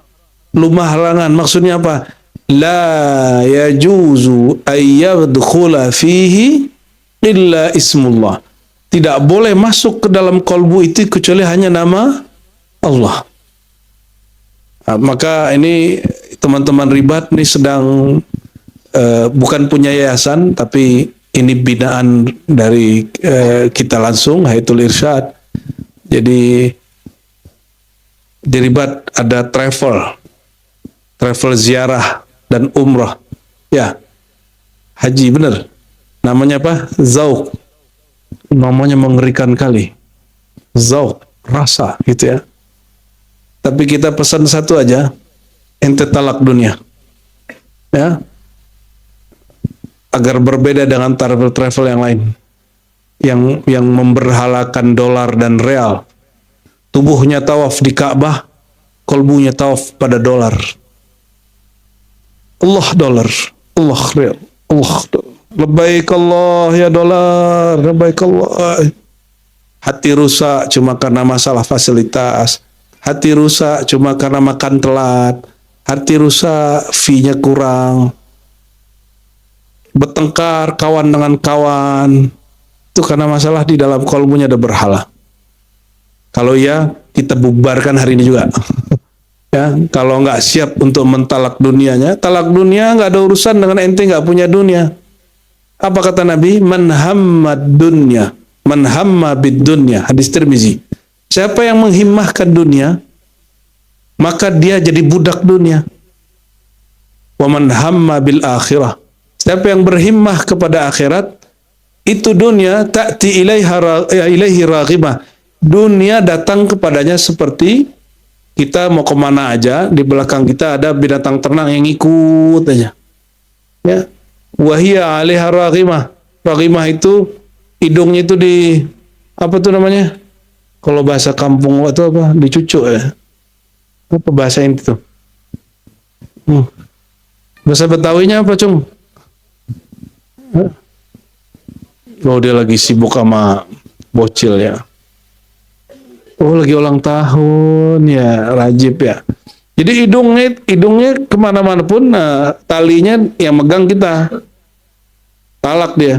rumah halangan. Maksudnya apa? La yajuzu ayyadkhula fihi illa ismullah. Tidak boleh masuk ke dalam kalbu itu kecuali hanya nama Allah. Nah, maka ini teman-teman ribat ini sedang bukan punya yayasan, tapi ini binaan dari kita langsung, Hayatul Irsyad. Jadi di ribat ada travel ziarah dan umrah. Ya, haji bener. Namanya apa? Zauq. Namanya mengerikan kali. Zauq, rasa gitu ya. Tapi kita pesan satu aja, ente talak dunia. Ya. Agar berbeda dengan travel yang lain. Yang memberhalakan dolar dan real. Tubuhnya tawaf di Ka'bah, kolbunya tawaf pada dolar. Allah dolar, Allah real, Allah dolar. Labbaik Allah ya dolar, labbaik Allah. Hati rusak cuma karena masalah fasilitas. Hati rusak cuma karena makan telat. Hati rusak fee-nya kurang. Bertengkar kawan dengan kawan. Itu karena masalah di dalam kolbunya ada berhala. Kalau ya, kita bubarkan hari ini juga. Ya, kalau nggak siap untuk mentalak dunianya, talak dunia nggak ada urusan dengan ente nggak punya dunia. Apa kata Nabi? Man hammad dunya, man hamma bid dunya. Hadis Tirmizi. Siapa yang menghimmahkan dunia, maka dia jadi budak dunia. Wa man hamma bil akhirah. Siapa yang berhimmah kepada akhirat, itu dunia ta'ti ilaihi raghimah. Dunia datang kepadanya seperti kita mau kemana aja, di belakang kita ada binatang ternak yang ikut aja. Ya, wahia 'alaiha raghimah. Raghimah itu hidungnya itu di apa tuh namanya? Kalau bahasa kampung itu apa? Dicucuk ya. Apa bahasa ini tuh? Bahasa Betawinya apa, Cung? Oh, dia lagi sibuk sama bocil ya. Oh, lagi ulang tahun ya, Rajib ya. Jadi hidungnya kemana-mana pun, nah, talinya yang megang kita. Talak dia.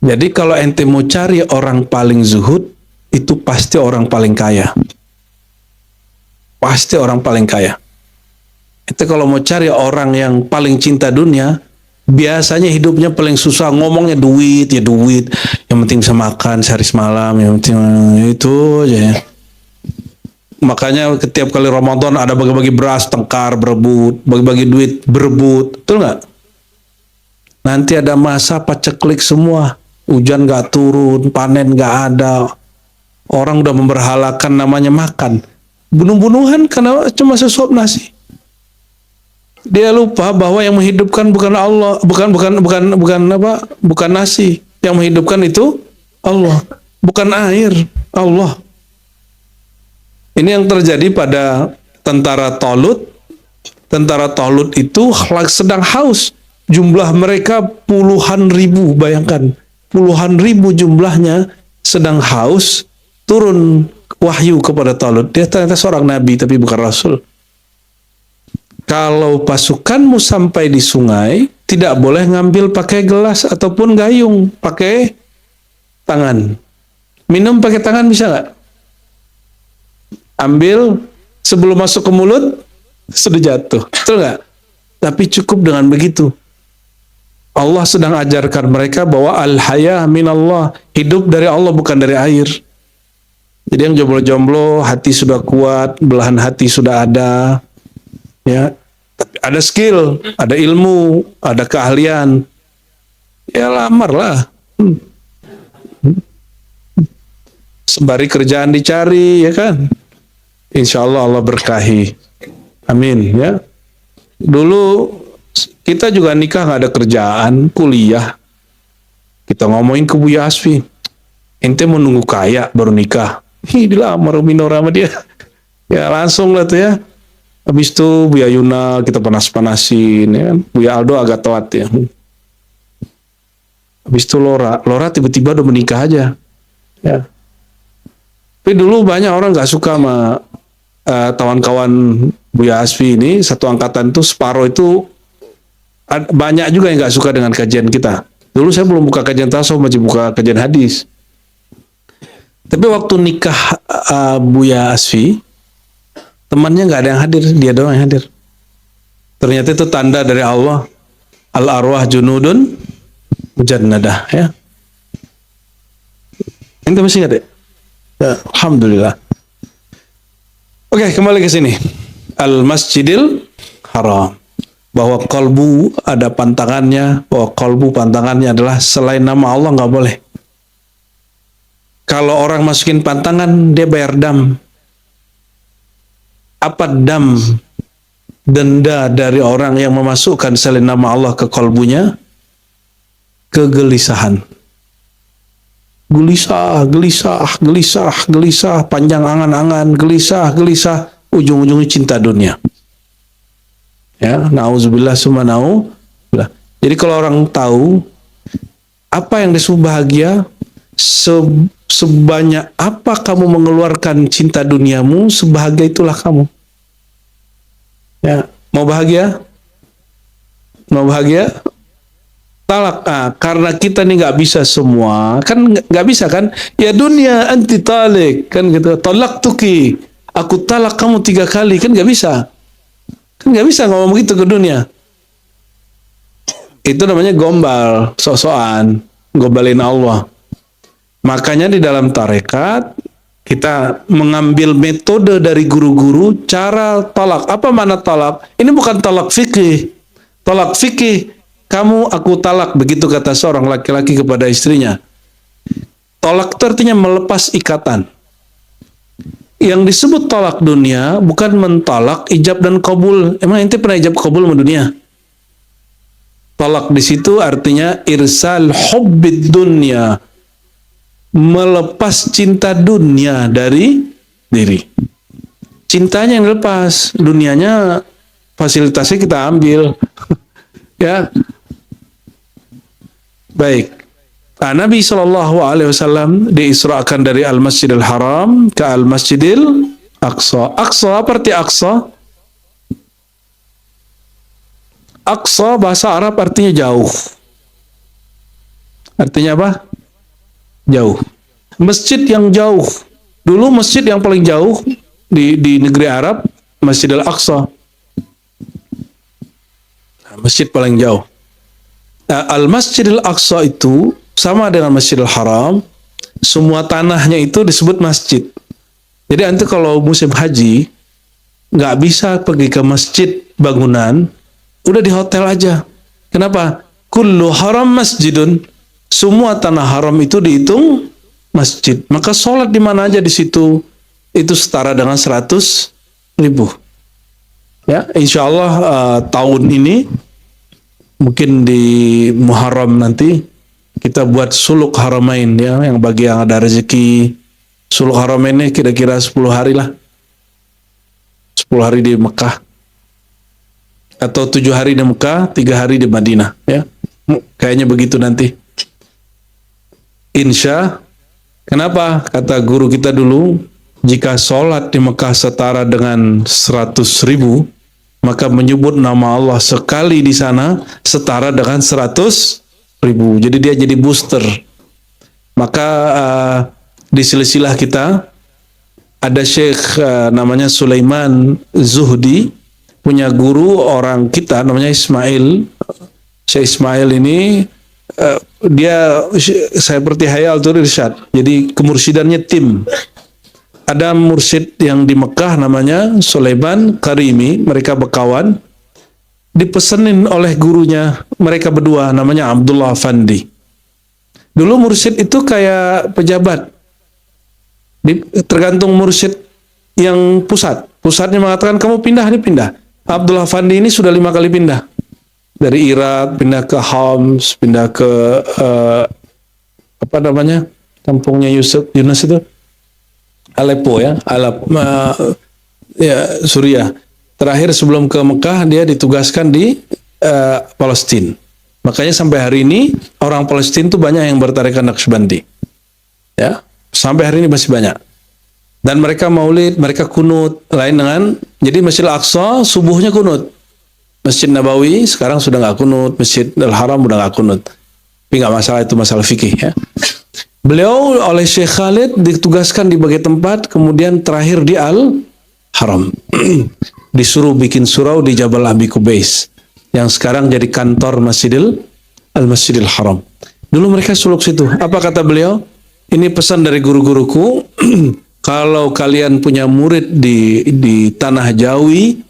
Jadi kalau ente mau cari orang paling zuhud, itu pasti orang paling kaya. Pasti orang paling kaya. Ente kalau mau cari orang yang paling cinta dunia, biasanya hidupnya paling susah, ngomongnya duit, ya duit. Yang penting bisa makan sehari semalam, yang penting itu aja ya. Makanya setiap kali Ramadan ada bagi-bagi beras, tengkar, berebut, bagi-bagi duit, berebut. Betul nggak? Nanti ada masa paceklik semua. Hujan nggak turun, panen nggak ada. Orang udah memberhalakan namanya makan. Bunuh-bunuhan karena cuma sesuap nasi. Dia lupa bahwa yang menghidupkan bukan Allah, bukan nasi. Yang menghidupkan itu Allah, bukan air, Allah. Ini yang terjadi pada tentara Talut. Tentara Talut itu sedang haus. Jumlah mereka puluhan ribu, bayangkan. Puluhan ribu jumlahnya sedang haus. Turun wahyu kepada Talut. Dia ternyata seorang nabi tapi bukan rasul. Kalau pasukanmu sampai di sungai, tidak boleh ngambil pakai gelas ataupun gayung, pakai tangan. Minum pakai tangan bisa nggak? Ambil sebelum masuk ke mulut, sudah jatuh. Betul nggak? Tapi cukup dengan begitu. Allah sedang ajarkan mereka bahwa al-haya minallah, hidup dari Allah bukan dari air. Jadi yang jomblo-jomblo hati sudah kuat, belahan hati sudah ada, ya, tapi ada skill, ada ilmu, ada keahlian, ya lamarlah. Sembari kerjaan dicari, ya kan? Insya Allah Allah berkahi. Amin, ya. Dulu kita juga nikah nggak ada kerjaan, kuliah. Kita ngomongin ke Buya Asfi, ente mau nunggu kaya baru nikah. Dilamar Minora sama dia. Ya langsung lah tuh ya. Habis itu Buya Yuna kita panas-panasin, ya kan? Buya Aldo agak telat ya. Habis itu Lora tiba-tiba udah menikah aja. Ya. Tapi dulu banyak orang nggak suka sama kawan-kawan Buya Asfi ini, satu angkatan itu separuh itu banyak juga yang nggak suka dengan kajian kita. Dulu saya belum buka kajian tasawuf, masih buka kajian hadis. Tapi waktu nikah Buya Asfi, temannya nggak ada yang hadir, dia doang yang hadir. Ternyata itu tanda dari Allah, al arwah junudun mujannadah, ya. Ente masih ingat ya? Ya, alhamdulillah. Oke, kembali ke sini. Al-Masjidil Haram. Bahwa kalbu ada pantangannya, bahwa kalbu pantangannya adalah selain nama Allah nggak boleh. Kalau orang masukin pantangan, dia bayar dam. Apa dam? Denda dari orang yang memasukkan selain nama Allah ke kalbunya? Kegelisahan. Gelisah, panjang angan-angan, gelisah, ujung-ujungnya cinta dunia. Ya, nauzubillah summa nauzubillah. Jadi kalau orang tahu apa yang disebut bahagia, sebanyak apa kamu mengeluarkan cinta duniamu, sebahagia itulah kamu. Ya, mau bahagia? Mau bahagia? Talak. Karena kita nih nggak bisa semua, kan nggak bisa kan? Ya dunia anti talik, kan gitu. Tolak tuki, aku talak kamu 3 kali, kan nggak bisa. Kan nggak bisa ngomong begitu ke dunia. Itu namanya gombal, sok-sokan, gombalin Allah. Makanya di dalam tarekat kita mengambil metode dari guru-guru cara talak. Apa mana talak? Ini bukan talak fikih. Talak fikih, kamu aku talak, begitu kata seorang laki-laki kepada istrinya. Talak itu artinya melepas ikatan. Yang disebut talak dunia bukan mentalak ijab dan kabul. Emang ente pernah ijab kabul sama dunia? Talak di situ artinya irsal hubbid dunya, melepas cinta dunia dari diri. Cintanya yang lepas, dunianya fasilitasnya kita ambil. Ya. Baik. Nabi SAW diisrakan dari Al-Masjidil Haram ke Al-Masjidil Aqsa. Aqsa apa arti Aqsa? Aqsa bahasa Arab artinya jauh. Artinya apa? Jauh. Masjid yang jauh. Dulu masjid yang paling jauh di negeri Arab, Masjidil Aqsa. Masjid paling jauh. Al-Masjidil Aqsa itu sama dengan Masjidil Haram, semua tanahnya itu disebut masjid. Jadi nanti kalau musim haji nggak bisa pergi ke masjid bangunan, udah di hotel aja. Kenapa? Kullu haram masjidun. Semua tanah haram itu dihitung masjid. Maka sholat di mana aja di situ itu setara dengan 100.000. Ya, insya Allah tahun ini mungkin di Muharram nanti kita buat suluk haramain, ya, yang bagi yang ada rezeki. Suluk haramain ini kira-kira 10 hari lah. 10 hari di Mekah. Atau 7 hari di Mekah, 3 hari di Madinah, ya. Kayaknya begitu nanti. Insya. Kenapa? Kata guru kita dulu, jika sholat di Mekah setara dengan 100.000, maka menyebut nama Allah sekali di sana setara dengan 100.000. Jadi dia jadi booster. Maka di silsilah kita ada Syekh namanya Sulaiman Zuhdi, punya guru orang kita namanya Ismail Syekh Ismail ini dia seperti Hayatul Irsyad. Jadi kemursidannya tim. Ada mursyid yang di Mekah namanya Sulaiman Karimi, mereka berkawan. Dipesenin oleh gurunya mereka berdua namanya Abdullah Afandi. Dulu mursyid itu kayak pejabat. Tergantung mursyid yang pusat. Pusatnya mengatakan kamu pindah, dia pindah. Abdullah Afandi ini sudah 5 kali pindah. Dari Irak, pindah ke Homs, pindah ke kampungnya Yunus itu. Aleppo ya, Suriah. Terakhir sebelum ke Mekah dia ditugaskan di Palestina. Makanya sampai hari ini orang Palestina itu banyak yang bertarekat Naqsyabandi. Ya, sampai hari ini masih banyak. Dan mereka maulid, mereka kunut, lain dengan jadi Masjid Al-Aqsa subuhnya kunut. Masjid Nabawi sekarang sudah nggak kunut, Masjid Al-Haram udah nggak kunut. Tapi nggak masalah, itu masalah fikih ya. Beliau oleh Syekh Khalid ditugaskan di berbagai tempat, kemudian terakhir di Al-Haram. Disuruh bikin surau di Jabal Abi Qubais, yang sekarang jadi kantor Masjidil Haram. Dulu mereka suluk situ. Apa kata beliau? Ini pesan dari guru-guruku, kalau kalian punya murid di Tanah Jawi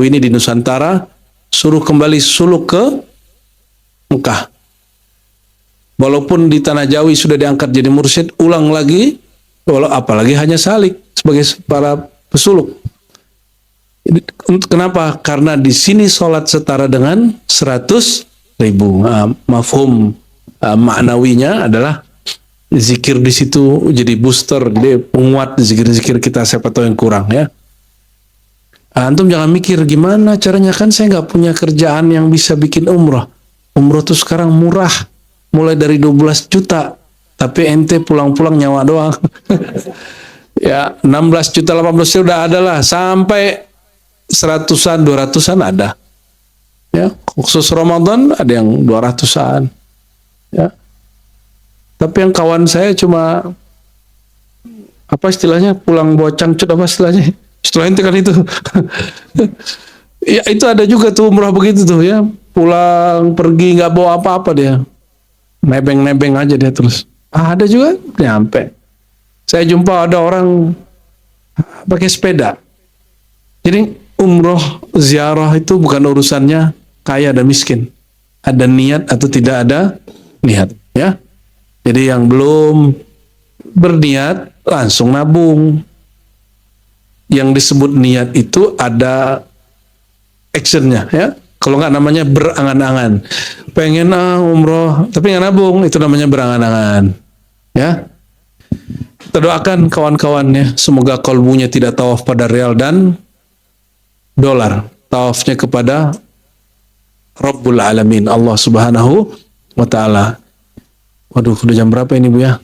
ini di Nusantara, suruh kembali suluk ke Mekah. Walaupun di Tanah Jawi sudah diangkat jadi mursyid, ulang lagi, apalagi hanya salik sebagai para pesuluk. Kenapa? Karena di sini sholat setara dengan 100.000. Mafhum maknawinya adalah zikir di situ jadi booster, jadi penguat zikir-zikir kita, siapa tahu yang kurang ya. Antum jangan mikir gimana caranya, kan saya nggak punya kerjaan yang bisa bikin umroh. Umroh tuh sekarang murah. Mulai dari 12 juta, tapi ente pulang-pulang nyawa doang. Ya, 16 juta, 18 juta udah ada lah, sampai 100-an, 200-an ada. Ya, khusus Ramadan ada yang 200-an. Ya. Tapi yang kawan saya cuma apa istilahnya, pulang bawa cangcut, apa istilahnya? Setelah ente kan itu. Ya, itu ada juga tuh umrah begitu tuh ya. Pulang pergi nggak bawa apa-apa dia. Nebeng-nebeng aja dia terus. Ada juga nyampe. Saya jumpa ada orang pakai sepeda. Jadi umroh ziarah itu bukan urusannya kaya dan miskin. Ada niat atau tidak ada niat, ya. Jadi yang belum berniat langsung nabung. Yang disebut niat itu ada actionnya, ya. Kalau nggak namanya berangan-angan. Pengen umroh, tapi nggak nabung, itu namanya berangan-angan. Ya, kita doakan kawan-kawannya, semoga kalbunya tidak tawaf pada real dan dolar. Tawafnya kepada Rabbul Alamin, Allah Subhanahu wa Ta'ala. Waduh, udah jam berapa ini Bu ya?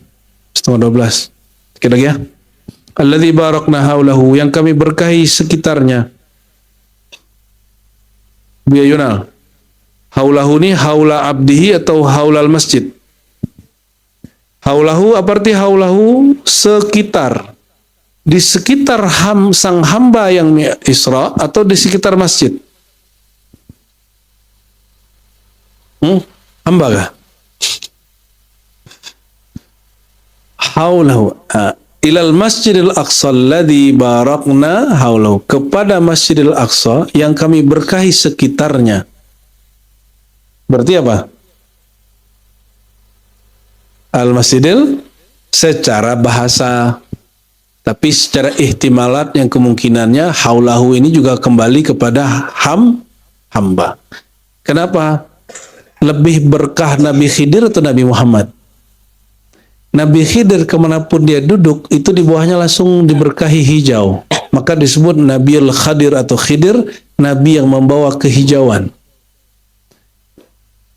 11:30. Sedikit lagi ya. Alladzi barakna haulahu, yang kami berkahi sekitarnya. Bu Yunal, haulahu ini haula abdihi atau haulal masjid? Haulahu apa arti haulahu? Sekitar. Di sekitar sang hamba yang Isra atau di sekitar masjid? Hamba kah? Haulahu ilal masjidil aqsa alladhi barakna haulahu, kepada masjidil aqsa yang kami berkahi sekitarnya. Berarti apa? Al masjidil secara bahasa, tapi secara ihtimalat yang kemungkinannya haulahu ini juga kembali kepada hamba. Kenapa? Lebih berkah Nabi Khidir atau Nabi Muhammad? Nabi Khidir kemanapun dia duduk, itu di bawahnya langsung diberkahi hijau. Maka disebut Nabiul Khadir atau Khidir, Nabi yang membawa kehijauan.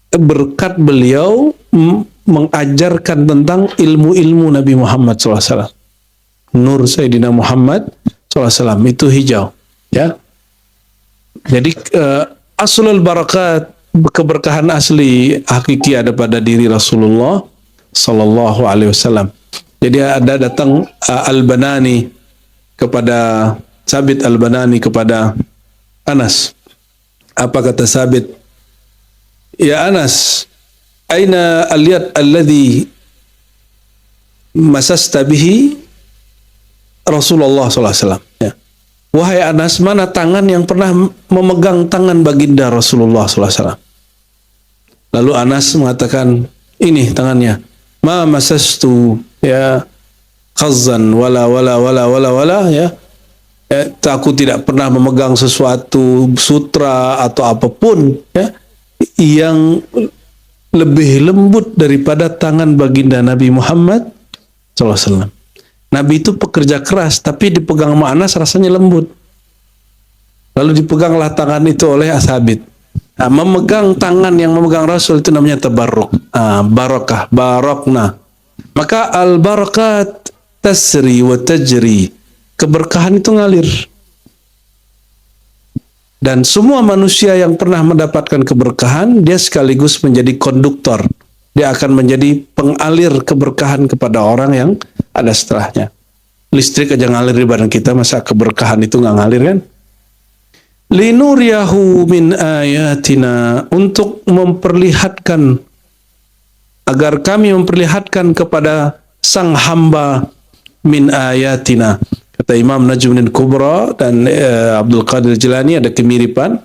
Berkat beliau mengajarkan tentang ilmu-ilmu Nabi Muhammad SAW. Nur Sayyidina Muhammad SAW itu hijau. Ya. Jadi aslul barakat, keberkahan asli hakiki ada pada diri Rasulullah Sallallahu Alaihi Wasallam. Jadi ada datang Al-Banani kepada Sabit, Al-Banani kepada Anas. Apa kata Sabit? Ya Anas, aina al-yad alladhi masasta bihi Rasulullah sallallahu alaihi wasallam. Ya. Wahai Anas, mana tangan yang pernah memegang tangan baginda Rasulullah sallallahu alaihi wasallam? Lalu Anas mengatakan, ini tangannya. Ma masastu ya khazan wala ya. Aku tidak pernah memegang sesuatu sutra atau apapun ya yang lebih lembut daripada tangan baginda Nabi Muhammad SAW. Nabi itu pekerja keras, tapi dipegang sama Anas rasanya lembut. Lalu dipeganglah tangan itu oleh ashabit. Nah, memegang tangan yang memegang Rasul itu namanya tabarruk. Barakah, barokna. Maka al-barakat tasri wa tajri. Keberkahan itu ngalir. Dan semua manusia yang pernah mendapatkan keberkahan, dia sekaligus menjadi konduktor. Dia akan menjadi pengalir keberkahan kepada orang yang ada setelahnya. Listrik aja ngalir di badan kita, masa keberkahan itu nggak ngalir kan? Linuriyahu min ayatina, untuk memperlihatkan, agar kami memperlihatkan kepada sang hamba min ayatina. Kata Imam Najmuddin Kubra dan Abdul Qadir Jilani ada kemiripan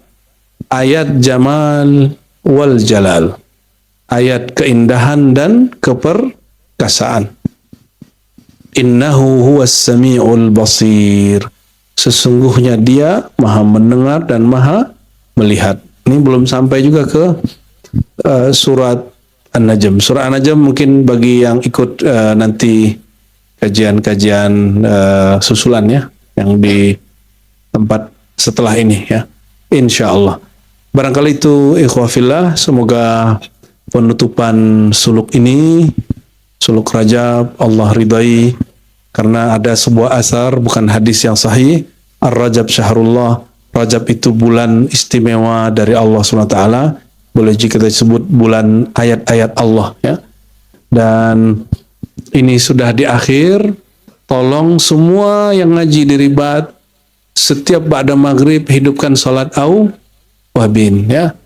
ayat jamal wal jalal, ayat keindahan dan keperkasaan. Innahu huwas sami'ul basir, sesungguhnya dia maha mendengar dan maha melihat. Ini belum sampai juga ke surat An-Najm. Surat An-Najm mungkin bagi yang ikut nanti kajian-kajian susulannya yang di tempat setelah ini ya, insya Allah. Barangkali itu ikhwafillah, semoga penutupan suluk ini, suluk Rajab, Allah ridai, karena ada sebuah asar, bukan hadis yang sahih, Ar-Rajab syahrullah, Rajab itu bulan istimewa dari Allah SWT, boleh jika kita sebut bulan ayat-ayat Allah ya. Dan ini sudah di akhir, tolong semua yang ngaji di Ribat, setiap ba'da maghrib hidupkan salat awwabin ya.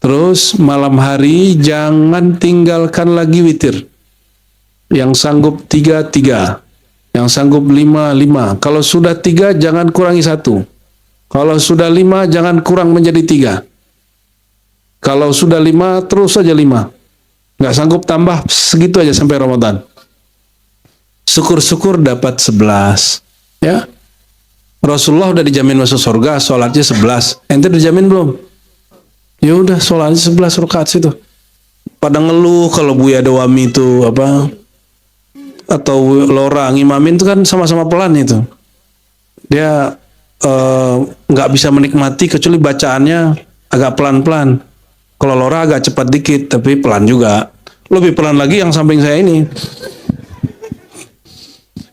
Terus malam hari jangan tinggalkan lagi witir. Yang sanggup 3, 3. Yang sanggup 5, 5. Kalau sudah 3 jangan kurangi 1. Kalau sudah 5 jangan kurang menjadi 3. Kalau sudah 5 terus saja 5. Nggak sanggup tambah segitu aja sampai Ramadan. Syukur-syukur dapat 11 ya. Rasulullah udah dijamin masuk surga, sholatnya 11. Ente dijamin belum? Ya udah, sholatnya 11 rakaat situ. Pada ngeluh kalau Buya Dawami itu apa, atau Lora ngimamin itu kan sama-sama pelan itu. Dia nggak bisa menikmati kecuali bacaannya agak pelan-pelan. Kalau Lora agak cepat dikit, tapi pelan juga. Lebih pelan lagi yang samping saya ini.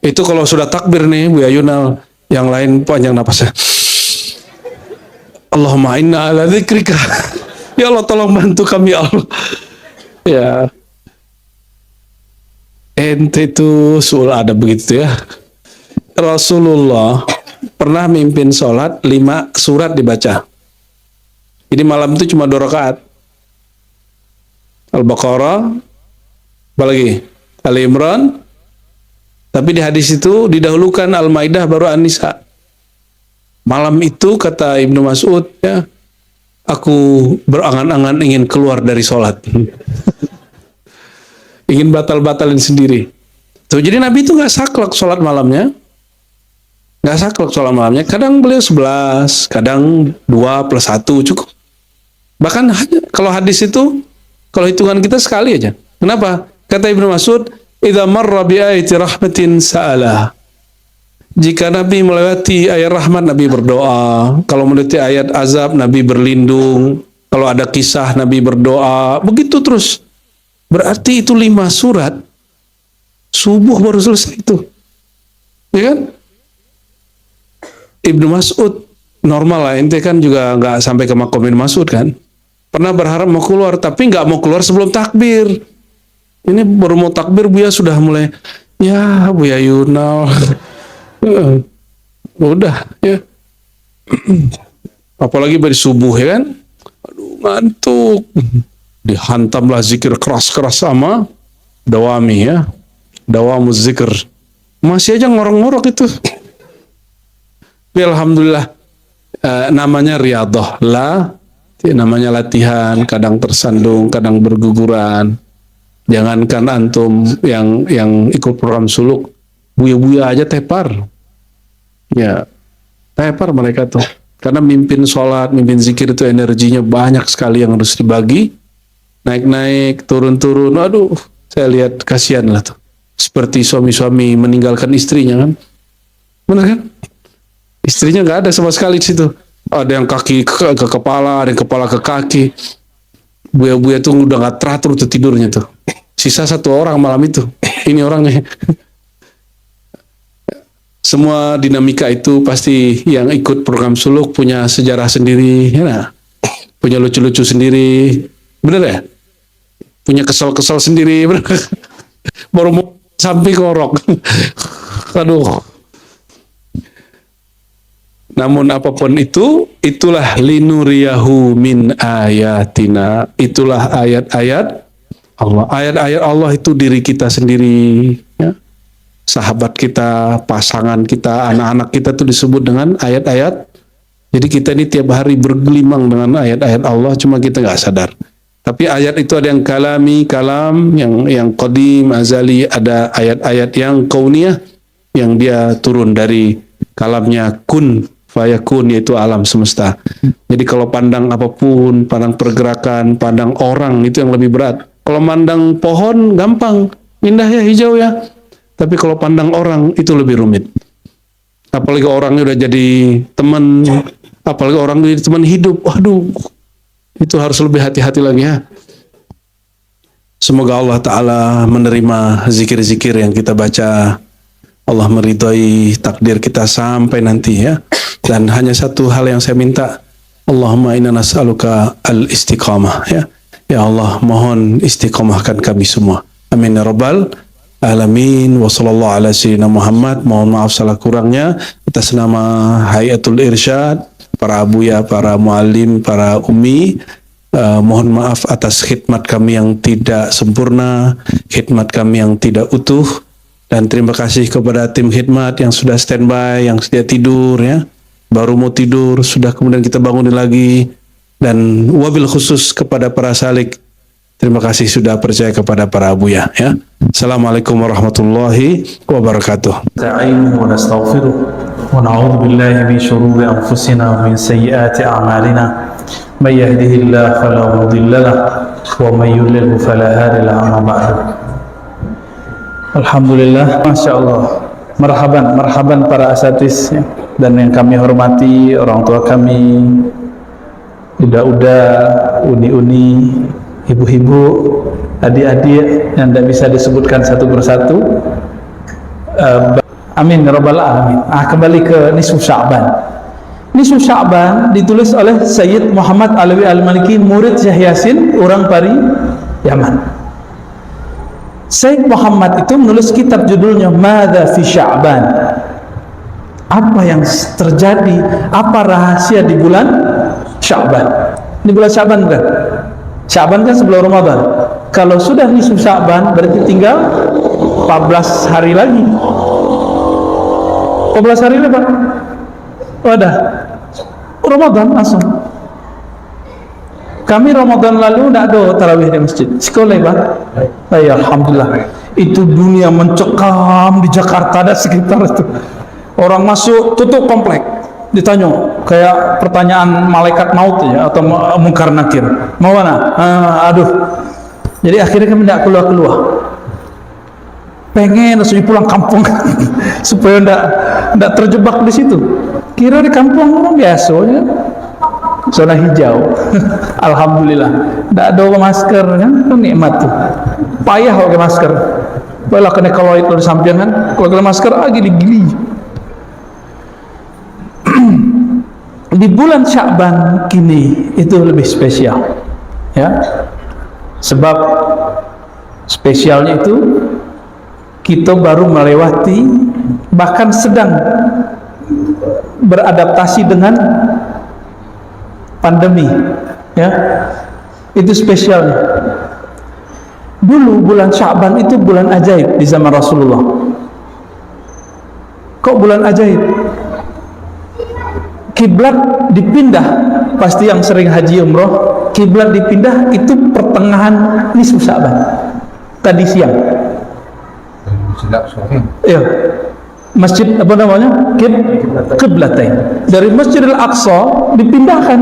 Itu kalau sudah takbir nih, Bu Yunal, yang lain panjang napasnya. Allahumma inna ala dzikrika. Ya Allah, tolong bantu kami ya Allah. Ya. Ente itu sul ada begitu ya. Rasulullah pernah mimpin sholat 5 surat dibaca. Jadi malam itu cuma 2 rakaat. Al-Baqarah, apalagi Ali Imran, tapi di hadis itu didahulukan Al-Maidah baru An-Nisa. Malam itu kata Ibnu Mas'ud ya, aku berangan-angan ingin keluar dari sholat. Ingin batal-batalin sendiri. Tuh, jadi Nabi itu nggak saklek sholat malamnya. Nggak saklek sholat malamnya. Kadang beliau 11, kadang 2 plus 1 cukup. Bahkan kalau hadis itu, kalau hitungan kita sekali aja. Kenapa? Kata Ibnu Mas'ud, idza marra bi ayati rahmatin sa'ala. Jika Nabi melewati ayat rahmat, Nabi berdoa. Kalau melewati ayat azab, Nabi berlindung. Kalau ada kisah, Nabi berdoa. Begitu terus. Berarti itu 5 surat. Subuh baru selesai itu. Ya kan? Ibnu Mas'ud normal lah. Ente kan juga nggak sampai ke makom Ibnu Mas'ud kan? Pernah berharap mau keluar, tapi nggak mau keluar sebelum takbir. Ini baru mau takbir, Buya sudah mulai, ya Buya Yunal. Udah ya. Apalagi dari subuh ya kan? Aduh, ngantuk. Dihantamlah zikir keras-keras sama dawami ya, dawamuz zikir. Masih aja ngorok-ngorok itu. Tapi alhamdulillah, namanya riyadhah lah, namanya latihan, kadang tersandung, kadang berguguran. Jangankan antum yang ikut program suluk, buya-buya aja tepar. Ya, tepar mereka tuh. Karena mimpin sholat, mimpin zikir itu energinya banyak sekali yang harus dibagi. Naik-naik, turun-turun, aduh, saya lihat kasihan lah tuh. Seperti suami-suami meninggalkan istrinya kan. Benar kan? Istrinya nggak ada sama sekali di situ. Ada yang kaki ke kepala, ada yang kepala ke kaki. Buya-buya tuh udah nggak teratur tuh tidurnya tuh. Sisa satu orang malam itu. Ini orangnya. Semua dinamika itu pasti yang ikut program suluk punya sejarah sendiri, ya, punya lucu-lucu sendiri, bener ya? Punya kesel-kesel sendiri, bener? Baru mau sampai korok. Aduh. Namun apapun itu, itulah linuriyahu min ayatina. Itulah ayat-ayat Allah. Ayat-ayat Allah itu diri kita sendiri, ya. Sahabat kita, pasangan kita, anak-anak kita tuh disebut dengan ayat-ayat. Jadi kita ini tiap hari bergelimang dengan ayat-ayat Allah, cuma kita nggak sadar. Tapi ayat itu ada yang kalami, kalam, yang qadim, azali, ada ayat-ayat yang kauniyah, yang dia turun dari kalamnya kun fayakun, yaitu alam semesta. Jadi kalau pandang apapun, pandang pergerakan, pandang orang, itu yang lebih berat. Kalau pandang pohon gampang, indah ya, hijau ya. Tapi kalau pandang orang itu lebih rumit. Apalagi orangnya udah jadi teman, apalagi orang jadi teman hidup, waduh, itu harus lebih hati-hati lagi ya. Semoga Allah Ta'ala menerima zikir-zikir yang kita baca. Allah meridhai takdir kita sampai nanti ya. Dan hanya satu hal yang saya minta, Allahumma inna nas'aluka al-istiqamah ya. Ya Allah, mohon istiqamahkan kami semua. Amin ya rabbal alamin. Wa sallallahu ala sayyidina Muhammad. Mohon maaf salah kurangnya atas nama Hayatul Irsyad, para abuya, para muallim, para umi. Mohon maaf atas khidmat kami yang tidak sempurna, khidmat kami yang tidak utuh. Dan terima kasih kepada tim khidmat yang sudah standby, yang sudah tidur ya, baru mau tidur, sudah kemudian kita bangunin lagi. Dan wabil khusus kepada para salik, terima kasih sudah percaya kepada para abuya ya. Assalamualaikum warahmatullahi wabarakatuh.
Nasta'inu wa nastaghfiruh wa na'udzu billahi min shururi anfusina wa min sayyiati a'malina. May yahdihillahu fala mudilla lahu wa may yudlil fala hadiya lahu. Amma ba'du. Alhamdulillah, Masya Allah. Marhaban para asatiz ya. Dan yang kami hormati orang tua kami, uda-uda, uni-uni, ibu-ibu, adik-adik yang tidak bisa disebutkan satu persatu. Amin ya rabbal alamin. Kembali ke nisfu Sya'ban. Nisfu Sya'ban ditulis oleh Sayyid Muhammad Alawi Al-Maliki, murid Syekh Yasin, orang Pari, Yaman. Syekh Muhammad itu menulis kitab judulnya Madza fi Sya'ban. Apa yang terjadi, apa rahasia di bulan Sya'ban. Di bulan Sya'ban bukan? Sya'ban kan sebelum Ramadan. Kalau sudah nisfu Sya'ban berarti tinggal 14 hari lagi. 14 hari lagi Pak. Wadah. Ramadan langsung. Kami Ramadan lalu tidak ada tarawih di masjid. Sekolah Pak. Ya, alhamdulillah. Itu dunia mencekam di Jakarta dan sekitar itu. Orang masuk tutup komplek. Ditanya kayak pertanyaan malaikat maut ya, atau mungkar nakir. Mau mana? Aduh. Jadi akhirnya kami tidak keluar. Pengen langsung pulang kampung supaya tidak terjebak di situ. Kira di kampung orang biasa ya. Zona hijau. Alhamdulillah. Tidak ada masker kan? Itu nikmat tuh. Payah pakai masker. Baiklah kena kalau itu di samping kan. Kalau pakai masker gili-gili. Di bulan Sya'ban kini itu lebih spesial. Ya. Sebab spesialnya itu kita baru melewati, bahkan sedang beradaptasi dengan pandemi, ya, itu spesialnya. Dulu bulan Sya'ban itu bulan ajaib di zaman Rasulullah. Kok bulan ajaib? Kiblat dipindah, pasti yang sering haji umroh, kiblat dipindah itu pertengahan nisfu Sya'ban. Tadi siang. Iya. Masjid apa namanya? Qiblatain. Dari Masjidil Aqsa dipindahkan.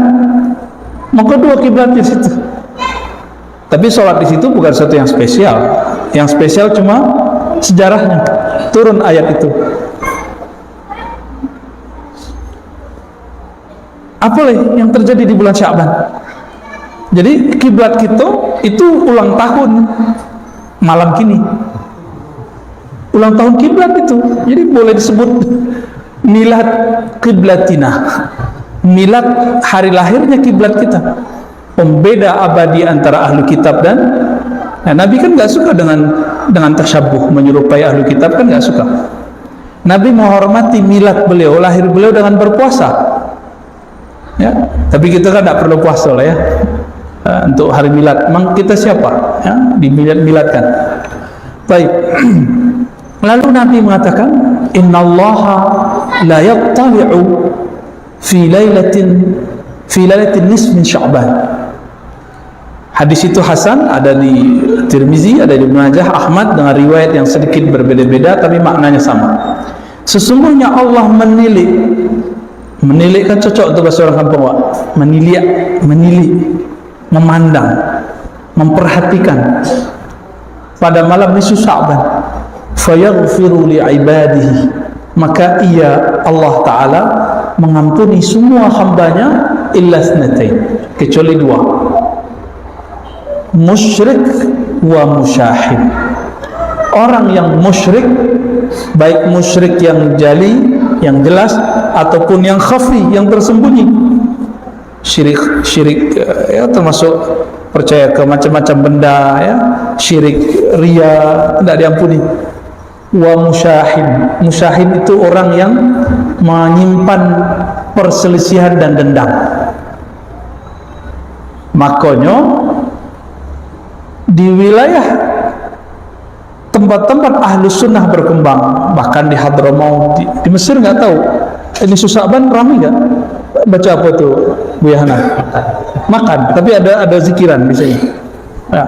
Maka dua kiblat di situ. Tapi sholat di situ bukan sesuatu yang spesial. Yang spesial cuma sejarahnya. Turun ayat itu. Apa yang terjadi di bulan Sya'ban? Jadi kiblat kita itu ulang tahun malam kini. Ulang tahun kiblat itu. Jadi boleh disebut milad kiblatina. Milad hari lahirnya kiblat kita. Pembeda abadi antara ahlu kitab dan Nabi kan nggak suka dengan tasyabuh, menyerupai ahlu kitab kan nggak suka. Nabi menghormati milad beliau, lahir beliau dengan berpuasa. Ya, tapi kita kan tidak perlu puasa lah ya untuk hari milad. Memang kita siapa? Ya, di milad-miladkan. Baik. Lalu Nabi mengatakan, Innallaha la yattali'u fi lailatin nisf min Sya'ban. Hadis itu hasan, ada di Tirmizi, ada di Ibnu Majah, Ahmad, dengan riwayat yang sedikit berbeda-beda tapi maknanya sama. Sesungguhnya Allah menilik kan cocok untuk bahasa orang kampung, Pak. Menilik, memandang, memperhatikan pada malam nisfu Sya'ban. Fayaghfiru li'ibadihi, maka ia Allah Ta'ala mengampuni semua hambanya illa tsnatain, kecuali dua, musyrik wa musyahid. Orang yang musyrik, baik musyrik yang jali, yang jelas, ataupun yang khafi, yang tersembunyi. Syirik ya, termasuk percaya ke macam-macam benda ya, syirik ria, tidak diampuni. Wa musyahid itu orang yang menyimpan perselisihan dan dendam. Makanya di wilayah tempat-tempat ahlu sunnah berkembang, bahkan di Hadramaut, di Mesir nggak tahu ini Sya'ban ramai nggak baca apa tuh Bu Yana? Makan, tapi ada zikiran di sini. Nah,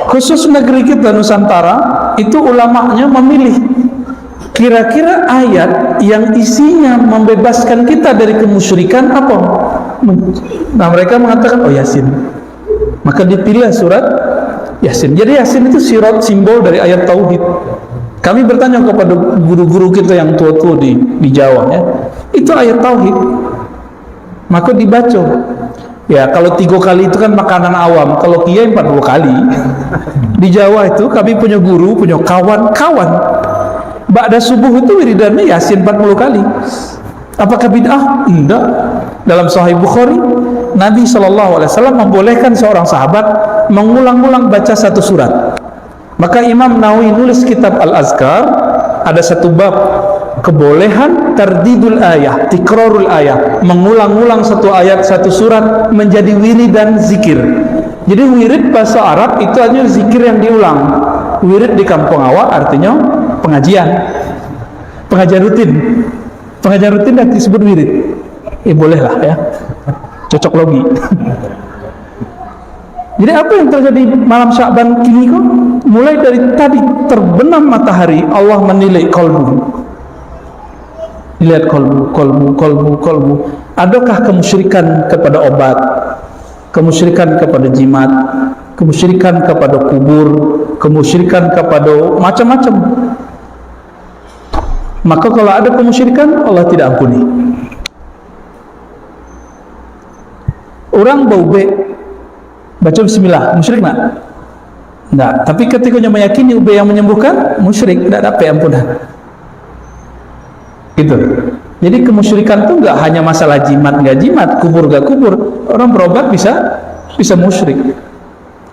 khusus negeri kita Nusantara itu ulamanya memilih kira-kira ayat yang isinya membebaskan kita dari kemusyrikan apa. Nah, mereka mengatakan Yasin, maka dipilih surat Yasin. Jadi Yasin itu simbol dari ayat tauhid. Kami bertanya kepada guru-guru kita yang tua-tua di Jawa ya, itu ayat tauhid, maka dibaca. Ya, kalau 3 kali itu kan makanan awam, kalau kiai 40 kali. Di Jawa itu kami punya guru, punya kawan-kawan, ba'da subuh itu wiridannya Yasin 40 kali. Apakah bid'ah? Enggak. Dalam Sahih Bukhari, Nabi SAW membolehkan seorang sahabat mengulang-ulang baca satu surat. Maka Imam Nawawi nulis kitab Al-Azkar, ada satu bab kebolehan tardidul ayah, tikrarul ayah, mengulang-ulang satu ayat, satu surat menjadi wirid dan zikir. Jadi wirid bahasa Arab itu hanya zikir yang diulang. Wirid di kampung awak artinya pengajian rutin. Pengajian rutin dan disebut wirid. Bolehlah ya, cocok logi. Jadi apa yang terjadi malam Sya'ban kini kok? Mulai dari tadi terbenam matahari, Allah menilai kolbu. Lihat kolbu. Adakah kemusyrikan kepada obat, kemusyrikan kepada jimat, kemusyrikan kepada kubur, kemusyrikan kepada macam-macam? Maka kalau ada kemusyrikan, Allah tidak ampuni. Orang bau baca bismillah, musyrik nak? Enggak. Tapi ketika meyakini ube yang menyembuhkan, musyrik, tidak dapat ampunan. Gitu. Jadi kemusyrikan itu enggak hanya masalah jimat enggak jimat, kubur enggak kubur. Orang berobat bisa musyrik.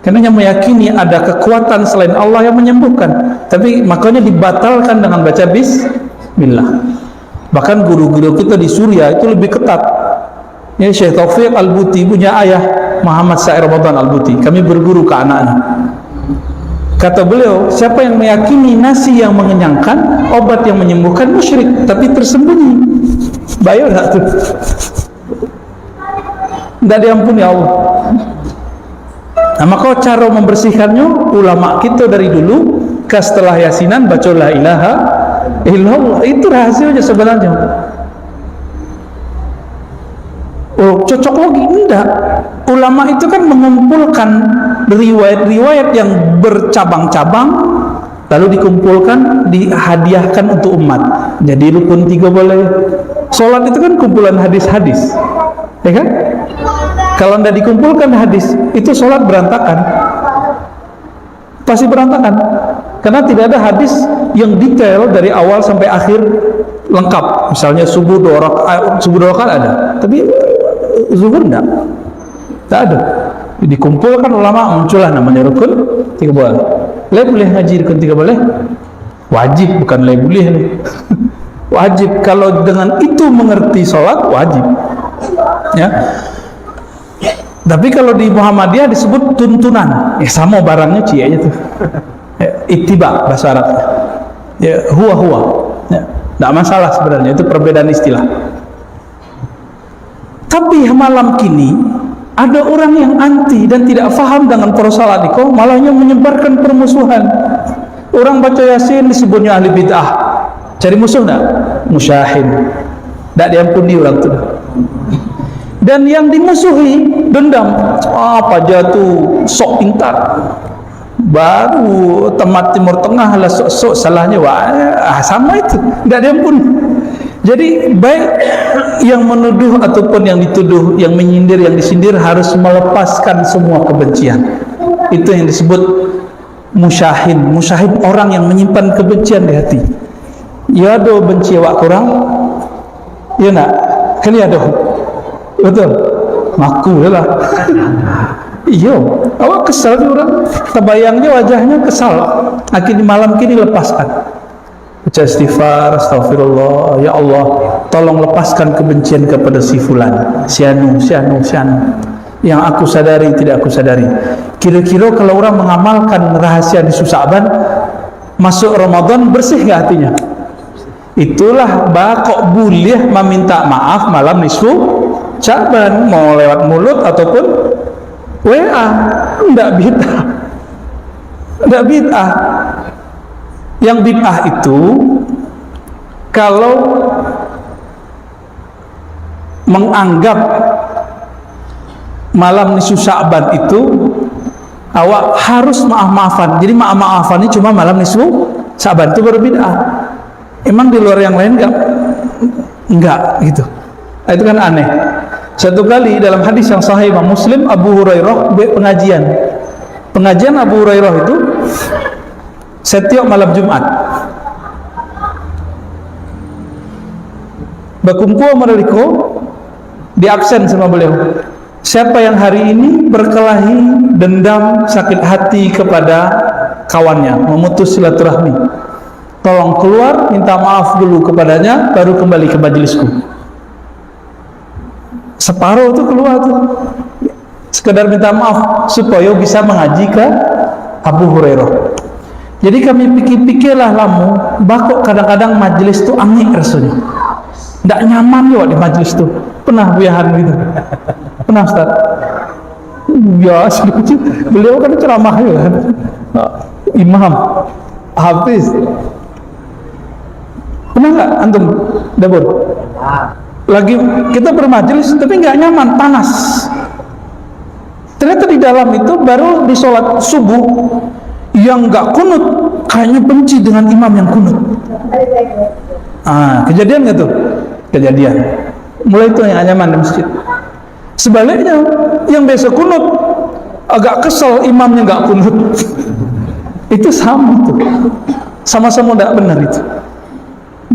Karena yang meyakini ada kekuatan selain Allah yang menyembuhkan. Tapi makanya dibatalkan dengan baca bismillah. Bahkan guru-guru kita di Suriah itu lebih ketat. Ya, Syekh Taufik Al-Buti punya ayah Muhammad Said Ramadan Al-Buti. Kami berguru ke anaknya. Kata beliau, siapa yang meyakini nasi yang mengenyangkan, obat yang menyembuhkan, musyrik, tapi tersembunyi. Bayar tak tuh? Tidak diampuni Allah. Nah, maka cara membersihkannya, ulama kita dari dulu, setelah yasinan baca la ilaha illallah. Itu rahasianya sebenarnya. Oh, cocok lagi? Enggak. Ulama itu kan mengumpulkan riwayat-riwayat yang bercabang-cabang, lalu dikumpulkan, dihadiahkan untuk umat. Jadi rukun 3 boleh. Sholat itu kan kumpulan hadis-hadis, ya kan? Kalau tidak dikumpulkan hadis, itu sholat berantakan. Pasti berantakan. Karena tidak ada hadis yang detail dari awal sampai akhir lengkap. Misalnya subuh 2 rakaat ada, tapi zuhur enggak ada. Dikumpulkan ulama, muncullah namanya rukun 3 boleh. Boleh ngaji rukun 3 boleh? Wajib, bukan boleh. Wajib. Kalau dengan itu mengerti sholat, wajib. Ya. Tapi kalau di Muhammadiyah disebut tuntunan. Ya sama barangnya cie aja tuh. Ittiba bahasa Arab. Ya, huwa. Ya, enggak masalah sebenarnya, itu perbedaan istilah. Tapi malam kini ada orang yang anti dan tidak faham dengan salat itu, malahnya menyebarkan permusuhan. Orang baca Yasin disebutnya ahli bid'ah. Cari musuh enggak? Musyahin. Enggak diampuni orang itu. Dan yang dimusuhi dendam. Apa jatuh sok pintar. Baru temat Timur Tengah lah sok salahnya. Wah, sama itu. Enggak diampuni. Jadi baik yang menuduh ataupun yang dituduh, yang menyindir, yang disindir harus melepaskan semua kebencian. Itu yang disebut musyahin. Musyahin orang yang menyimpan kebencian di hati. Ya do benci awak kurang, ya nak, kan ya do, betul, ngaku lah. Iya, awak kesal ni orang, terbayangnya wajahnya kesal. Akhirnya malam kini lepaskan. Baca istighfar, astagfirullah, ya Allah, tolong lepaskan kebencian kepada si fulan, si anu. Yang aku sadari, tidak aku sadari. Kira-kira kalau orang mengamalkan rahasia di Sya'ban, masuk Ramadan, bersih gak hatinya? Itulah kok boleh meminta maaf malam nisfu Sya'ban, mau lewat mulut ataupun WA. Enggak bid'ah. Yang bid'ah itu kalau menganggap malam nisfu Sya'ban itu awak harus maaf-maafan. Jadi maaf-maafan ini cuma malam nisfu Sya'ban, itu baru bid'ah. Emang di luar yang lain enggak gitu. Itu kan aneh. Satu kali dalam hadis yang sahih Imam Muslim, Abu Hurairah pengajian Abu Hurairah itu setiap malam Jumat berkumpul mereka di absen sama beliau. Siapa yang hari ini berkelahi, dendam, sakit hati kepada kawannya, memutus silaturahmi, tolong keluar, minta maaf dulu kepadanya, baru kembali ke majelisku. Separuh itu keluar tuh, sekedar minta maaf supaya bisa mengaji ke Abu Hurairah. Jadi kami pikir-pikirlah lamu, bakok kadang-kadang majelis itu angin rasanya, tidak nyaman ya di majelis itu. Pernah biahan gitu? Pernah Ustaz? Ya, beliau kan ceramah ya kan, imam, hafiz. Pernah nggak antum dapur? Lagi kita bermajelis tapi nggak nyaman, panas. Ternyata di dalam itu baru di sholat subuh yang nggak kunut kayaknya benci dengan imam yang kunut. Kejadian nggak tuh? Kejadian. Mulai itu yang nyaman di masjid. Sebaliknya yang biasa kunut agak kesel imamnya nggak kunut. Itu sama tuh, sama-sama tidak benar itu.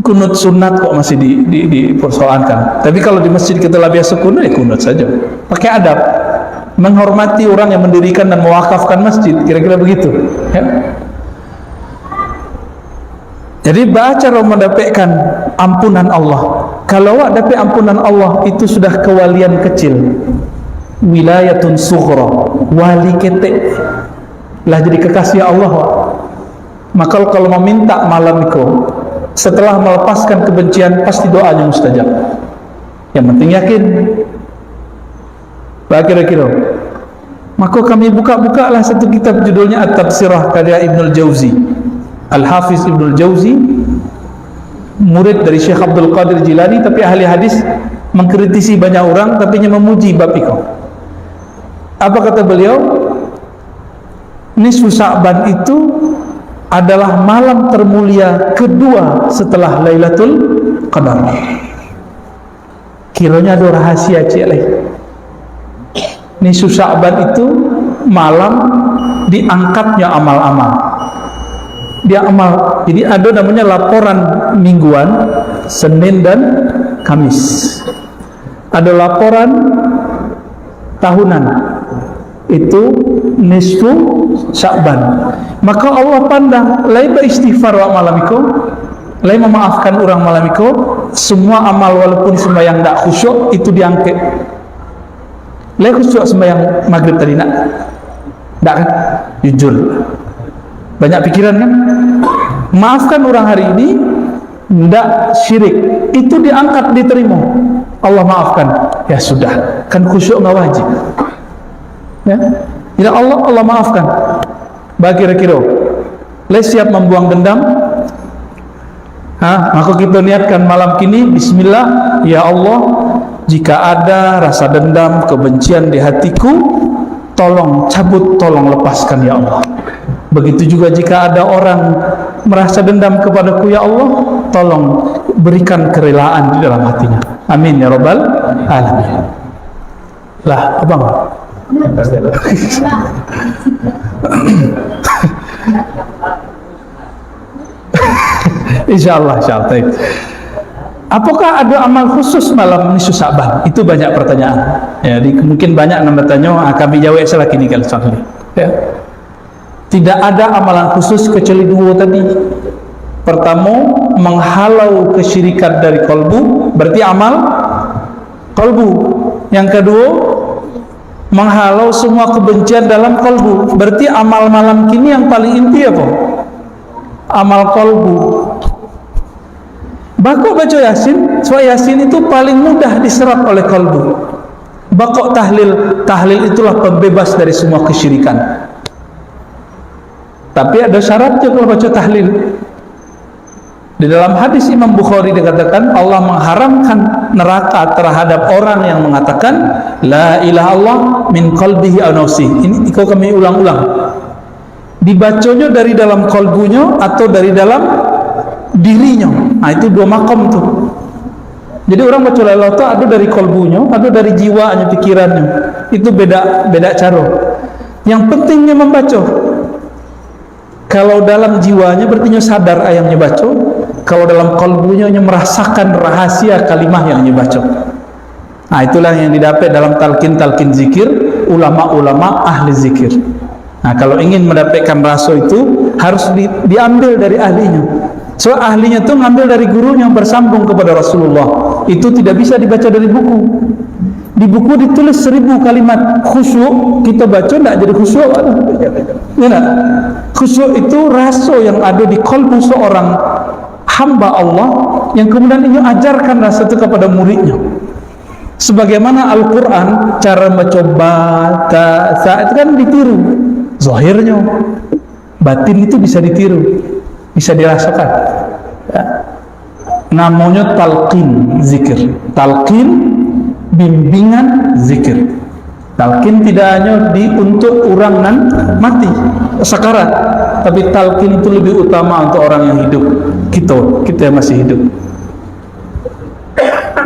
Kunut sunat kok masih dipersoalkan. Tapi kalau di masjid kita lah biasa kunut, ya kunut saja. Pakai adab, menghormati orang yang mendirikan dan mewakafkan masjid, kira-kira begitu. Ya? Jadi baca mendapatkan ampunan Allah. Kalau awak dapat ampunan Allah itu sudah kewalian kecil, wilayatun sughra, wali ketek lah jadi kekasih Allah wak. Maka kalau meminta malam itu setelah melepaskan kebencian pasti doanya mustajab. Yang penting yakin. Kira-kira maka kami buka-bukalah satu kitab judulnya At-Tabsirah karya Ibnul Jauzi. Al-Hafiz Ibnul Jauzi, murid dari Syekh Abdul Qadir Jilani, tapi ahli hadis, mengkritisi banyak orang tapi hanya memuji bab itu. Apa kata beliau? Nisfu Sya'ban itu adalah malam termulia kedua setelah Lailatul Qadar. Kiranya ada rahasia cik lagi. Nisfu Sya'ban itu malam diangkatnya amal-amal. Dia amal. Jadi ada namanya laporan mingguan, Senin dan Kamis. Ada laporan tahunan, itu nisfu Sya'ban. Maka Allah pandang lain beristighfar wa malam itu, lain memaafkan orang malam itu, semua amal walaupun sembahyang tak khusyuk itu diangkat. Lain khusyuk sembahyang maghrib tadi nak? Tak kan? Jujur. Banyak pikiran kan? Maafkan orang hari ini, tidak syirik, itu diangkat, diterima. Allah maafkan, ya sudah, kan khusyuk nggak wajib. Ya, tidak Allah maafkan. Bagi kira-kira, les siap membuang dendam. Maka kita niatkan malam kini, Bismillah, ya Allah, jika ada rasa dendam, kebencian di hatiku, tolong cabut, tolong lepaskan ya Allah. Begitu juga jika ada orang merasa dendam kepadaku, ya Allah, tolong berikan kerelaan di dalam hatinya. Amin ya rabbal alamin. Lah, abang. Insyaallah. Apakah ada amal khusus malam nisfu Sya'ban? Itu banyak pertanyaan. Ya, mungkin banyak yang bertanya, kami jawab salah kini kalau soal ini. Ya. Tidak ada amalan khusus kecuali dua tadi. Pertama, menghalau kesyirikan dari kolbu, berarti amal kolbu. Yang kedua, menghalau semua kebencian dalam kolbu, berarti amal malam kini yang paling inti apa? Amal kolbu. Bakok baca Yasin, soal Yasin itu paling mudah diserap oleh kolbu. Bakok tahlil itulah pembebas dari semua kesyirikan. Tapi ada syaratnya kalau baca tahlil. Di dalam hadis Imam Bukhari dikatakan Allah mengharamkan neraka terhadap orang yang mengatakan la ilaha illallah min qalbihi aw nafsi. Ini kami ulang-ulang. Dibacanya dari dalam kalbunya atau dari dalam dirinya. Nah, itu dua makom tuh. Jadi orang baca la ilaha illallah ada dari kalbunya, ada dari jiwanya, pikirannya. Itu beda cara. Yang pentingnya membaca. Kalau dalam jiwanya berarti sadar ayamnya baca. Kalau dalam kalbunya merasakan rahasia kalimah yang dibaca. Nah, itulah yang didapat dalam talqin zikir ulama-ulama ahli zikir. Nah, kalau ingin mendapatkan rasa itu harus diambil dari ahlinya. So ahlinya itu ngambil dari gurunya bersambung kepada Rasulullah. Itu tidak bisa dibaca dari buku. Di buku ditulis 1000 kalimat khusyuk, kita baca tidak jadi khusyuk. Ya, khusyuk itu rasa yang ada di kalbu seorang hamba Allah yang kemudian ia ajarkan rasa itu kepada muridnya. Sebagaimana Al-Quran cara mencoba itu kan ditiru zahirnya, batin itu bisa ditiru, bisa dirasakan. Ya. Namanya talqin zikir, talqin bimbingan zikir. Talqin tidak hanya untuk orang nan mati sakarat, tapi talqin itu lebih utama untuk orang yang hidup. Kita yang masih hidup.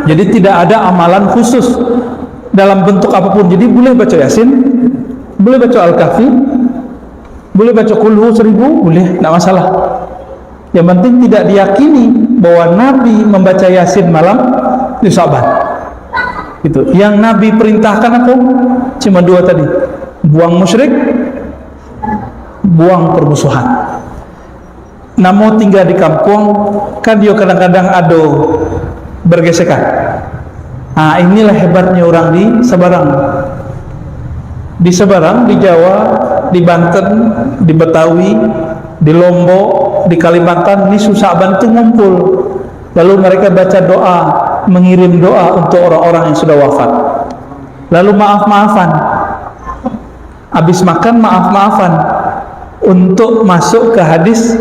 Jadi tidak ada amalan khusus dalam bentuk apapun. Jadi boleh baca Yasin, boleh baca Al-Kahfi, boleh baca Qul Hu 1000, boleh, tidak masalah. Yang penting tidak diyakini bahwa Nabi membaca Yasin malam di Sya'ban. Itu yang Nabi perintahkan apa? Cuma dua tadi, buang musyrik, buang permusuhan. Namun tinggal di kampung kan dia kadang-kadang ada bergesekan. Nah, inilah hebatnya orang di Sebarang. Di Sebarang, di Jawa, di Banten, di Betawi, di Lombok, di Kalimantan, ini Susaban itu ngumpul. Lalu mereka baca doa, mengirim doa untuk orang-orang yang sudah wafat. Lalu maaf-maafan. Habis makan maaf-maafan untuk masuk ke hadis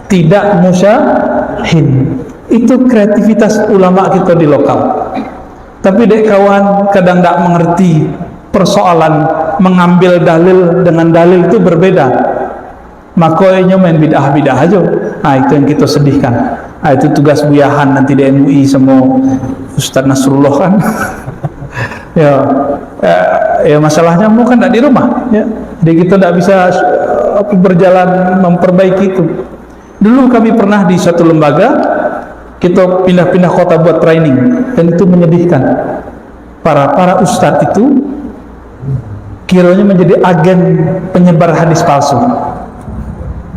tidak musyahin. Itu kreativitas ulama kita di lokal. Tapi dek kawan kadang tak mengerti persoalan mengambil dalil dengan dalil itu berbeda. Makanya main bidah-bidah aja. Nah, itu yang kita sedihkan. Nah, itu tugas buyahan nanti di MUI sama Ustaz Nasrullah kan. Ya masalahnya mau kan tidak di rumah ya. Jadi kita tidak bisa berjalan memperbaiki itu. Dulu kami pernah di suatu lembaga, kita pindah-pindah kota buat training, dan itu menyedihkan. Para ustadz itu kiranya menjadi agen penyebar hadis palsu.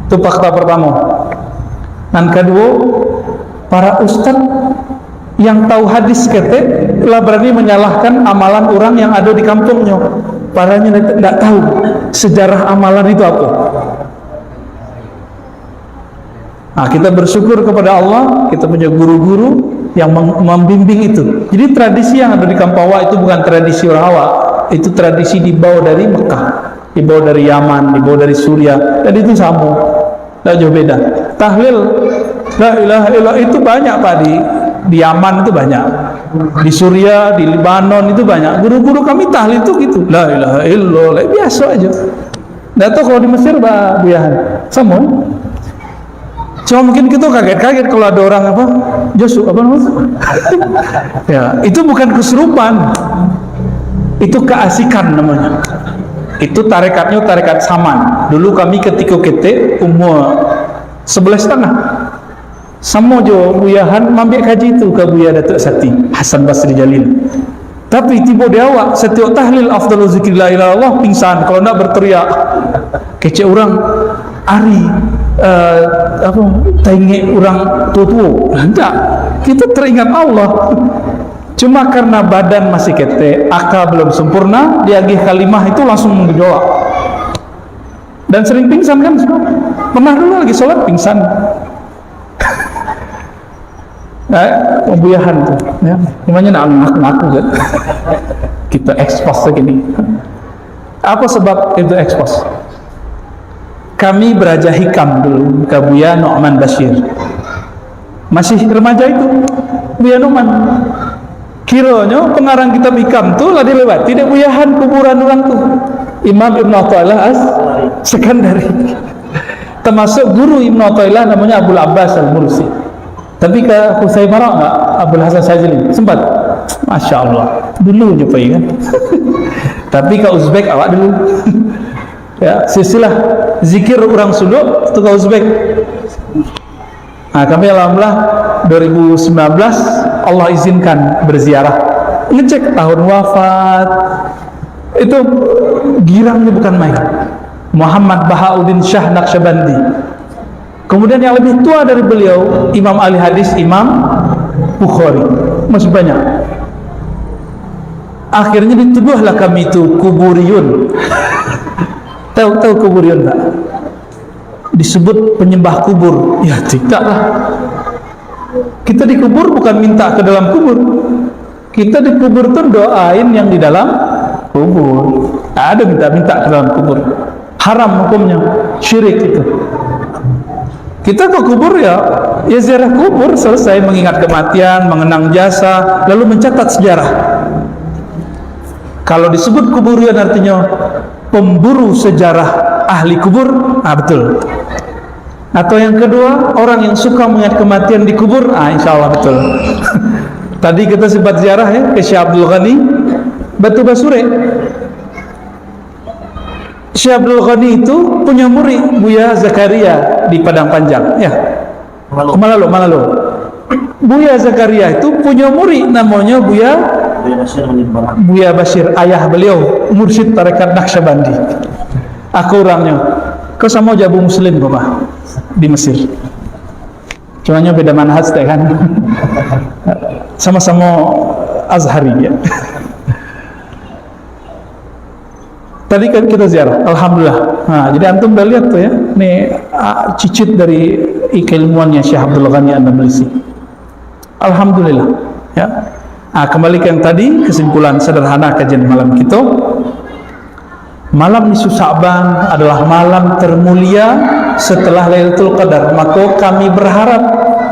Itu fakta pertama. Dan kedua, para ustadz yang tahu hadis ketek lah berani menyalahkan amalan orang yang ada di kampungnya. Padahal tidak tahu sejarah amalan itu apa. Nah, kita bersyukur kepada Allah, kita punya guru-guru yang membimbing itu. Jadi tradisi yang ada di Kampawa itu bukan tradisi orang Awak, itu tradisi dibawa dari Mekah, dibawa dari Yaman, dibawa dari Suriah, dan itu sama, tidak jauh beda. Tahlil la ilaha illallah itu banyak Pak di Yaman itu banyak, di Suriah, di Lebanon itu banyak. Guru-guru kami tahlil itu gitu, la ilaha illallah, biasa aja. Nggak tahu kalau di Mesir Pak Buyahan sama. Cuma mungkin kita kaget-kaget kalau ada orang apa Josu apa namanya? Ya, itu bukan kesurupan, itu keasikan namanya. Itu tarekatnya tarekat Saman. Dulu kami ketika kita umur 11,5 sama jo Buyahan mambik kaji itu ke Buya Datuk Sati Hasan Basri Jalil. Tapi tiba dia awak setiap tahlil afdalul zikri la ilaha illallah pingsan, kalau nak berteriak kece orang ari taingi orang tua-tua. Tidak, kita teringat Allah. Cuma karena badan masih kete, akal belum sempurna, dia agih kalimah itu langsung menjawab. Dan sering pingsan kan semua. Pernah dulu lagi sholat pingsan. Pembuyahan tuh, ya. Namanya nak ngaku-ngaku kan. Kita expose begini. Apa sebab itu expose? Kami beraja hikam dulu ke Buya Nu'man Bashir, masih remaja itu Buya Nu'man. Kiranya pengarang kitab hikam tuh lah dilewati dia Buyahan kuburan orang tuh Imam Ibn Athaillah As-Sekandari, termasuk guru Ibn Athaillah namanya Abul Abbas Al-Mursi. Tapi ke Husayn Marak enggak? Abdul Hasan Syazili sempat? Masya Allah, dulu jumpa kan. Tapi ke Uzbek awak dulu. Ya, silsilah zikir orang Sunduk itu ke Uzbek. Nah, kami alhamdulillah 2019 Allah izinkan berziarah, ngecek tahun wafat. Itu girangnya bukan main. Muhammad Bahauddin Shah Naqsyabandi. Kemudian yang lebih tua dari beliau Imam ahli hadis Imam Bukhari, masih banyak. Akhirnya dituduhlah kami itu kuburiyun. Tahu kuburiyun tak? Disebut penyembah kubur. Ya tidaklah. Kita dikubur bukan minta ke dalam kubur. Kita dikubur tuh doain yang di dalam kubur. Ada minta-minta ke dalam kubur. Haram hukumnya, syirik itu. Kita ke kubur ya ziarah kubur, selesai mengingat kematian, mengenang jasa, lalu mencatat sejarah. Kalau disebut kuburian artinya pemburu sejarah ahli kubur, betul. Atau yang kedua, orang yang suka mengingat kematian di kubur, insya Allah betul. Tadi kita sempat ziarah ya ke Syekh Abdul Ghani Batu Basure. Syekh Abdul Ghani itu punya murid Buya Zakaria di Padang Panjang ya, Malalo. Buya Zakaria itu punya murid namanya Buya Bashir, ayah beliau mursyid tarekat Naqsyabandi. Aku orangnya kau sama Jabu Muslim Bapak di Mesir, cuman beda manhaj kan. sama-sama Azhari ya. Tadi kan kita ziarah, alhamdulillah. Nah, jadi antum udah lihat tuh ya, nih cicit dari keilmuannya Syekh Abdul Ghani An-Nablisi. Alhamdulillah ya. Nah, kembali ke yang tadi, kesimpulan sederhana kajian malam kita. Malam nisfu Sya'ban adalah malam termulia setelah Lailatul Qadar. Maka kami berharap,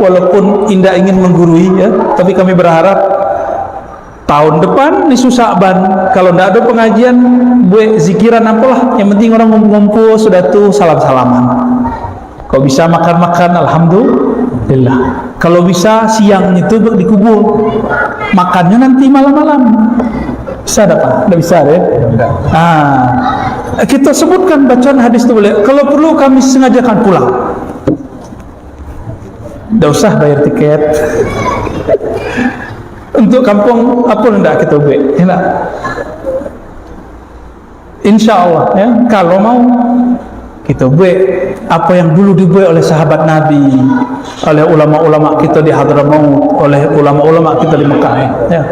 walaupun indah ingin menggurui ya, tapi kami berharap tahun depan nisfu Sya'ban kalau tidak ada pengajian, buat zikiran apalah, yang penting orang ngumpul sudah tuh salam-salaman. Kalau bisa makan-makan, alhamdulillah. Kalau bisa siang itu dikubur, makannya nanti malam-malam. Bisa ada Pak? Tidak bisa deh. Kita sebutkan bacaan hadis itu boleh. Kalau perlu kami sengajakan pulang. Tidak usah bayar tiket. Untuk kampung apa hendak kita buat? Hendak. Insya Allah ya. Kalau mau kita buat apa yang dulu dibuat oleh sahabat Nabi, oleh ulama-ulama kita di Hadramaut, oleh ulama-ulama kita di Mekah ya.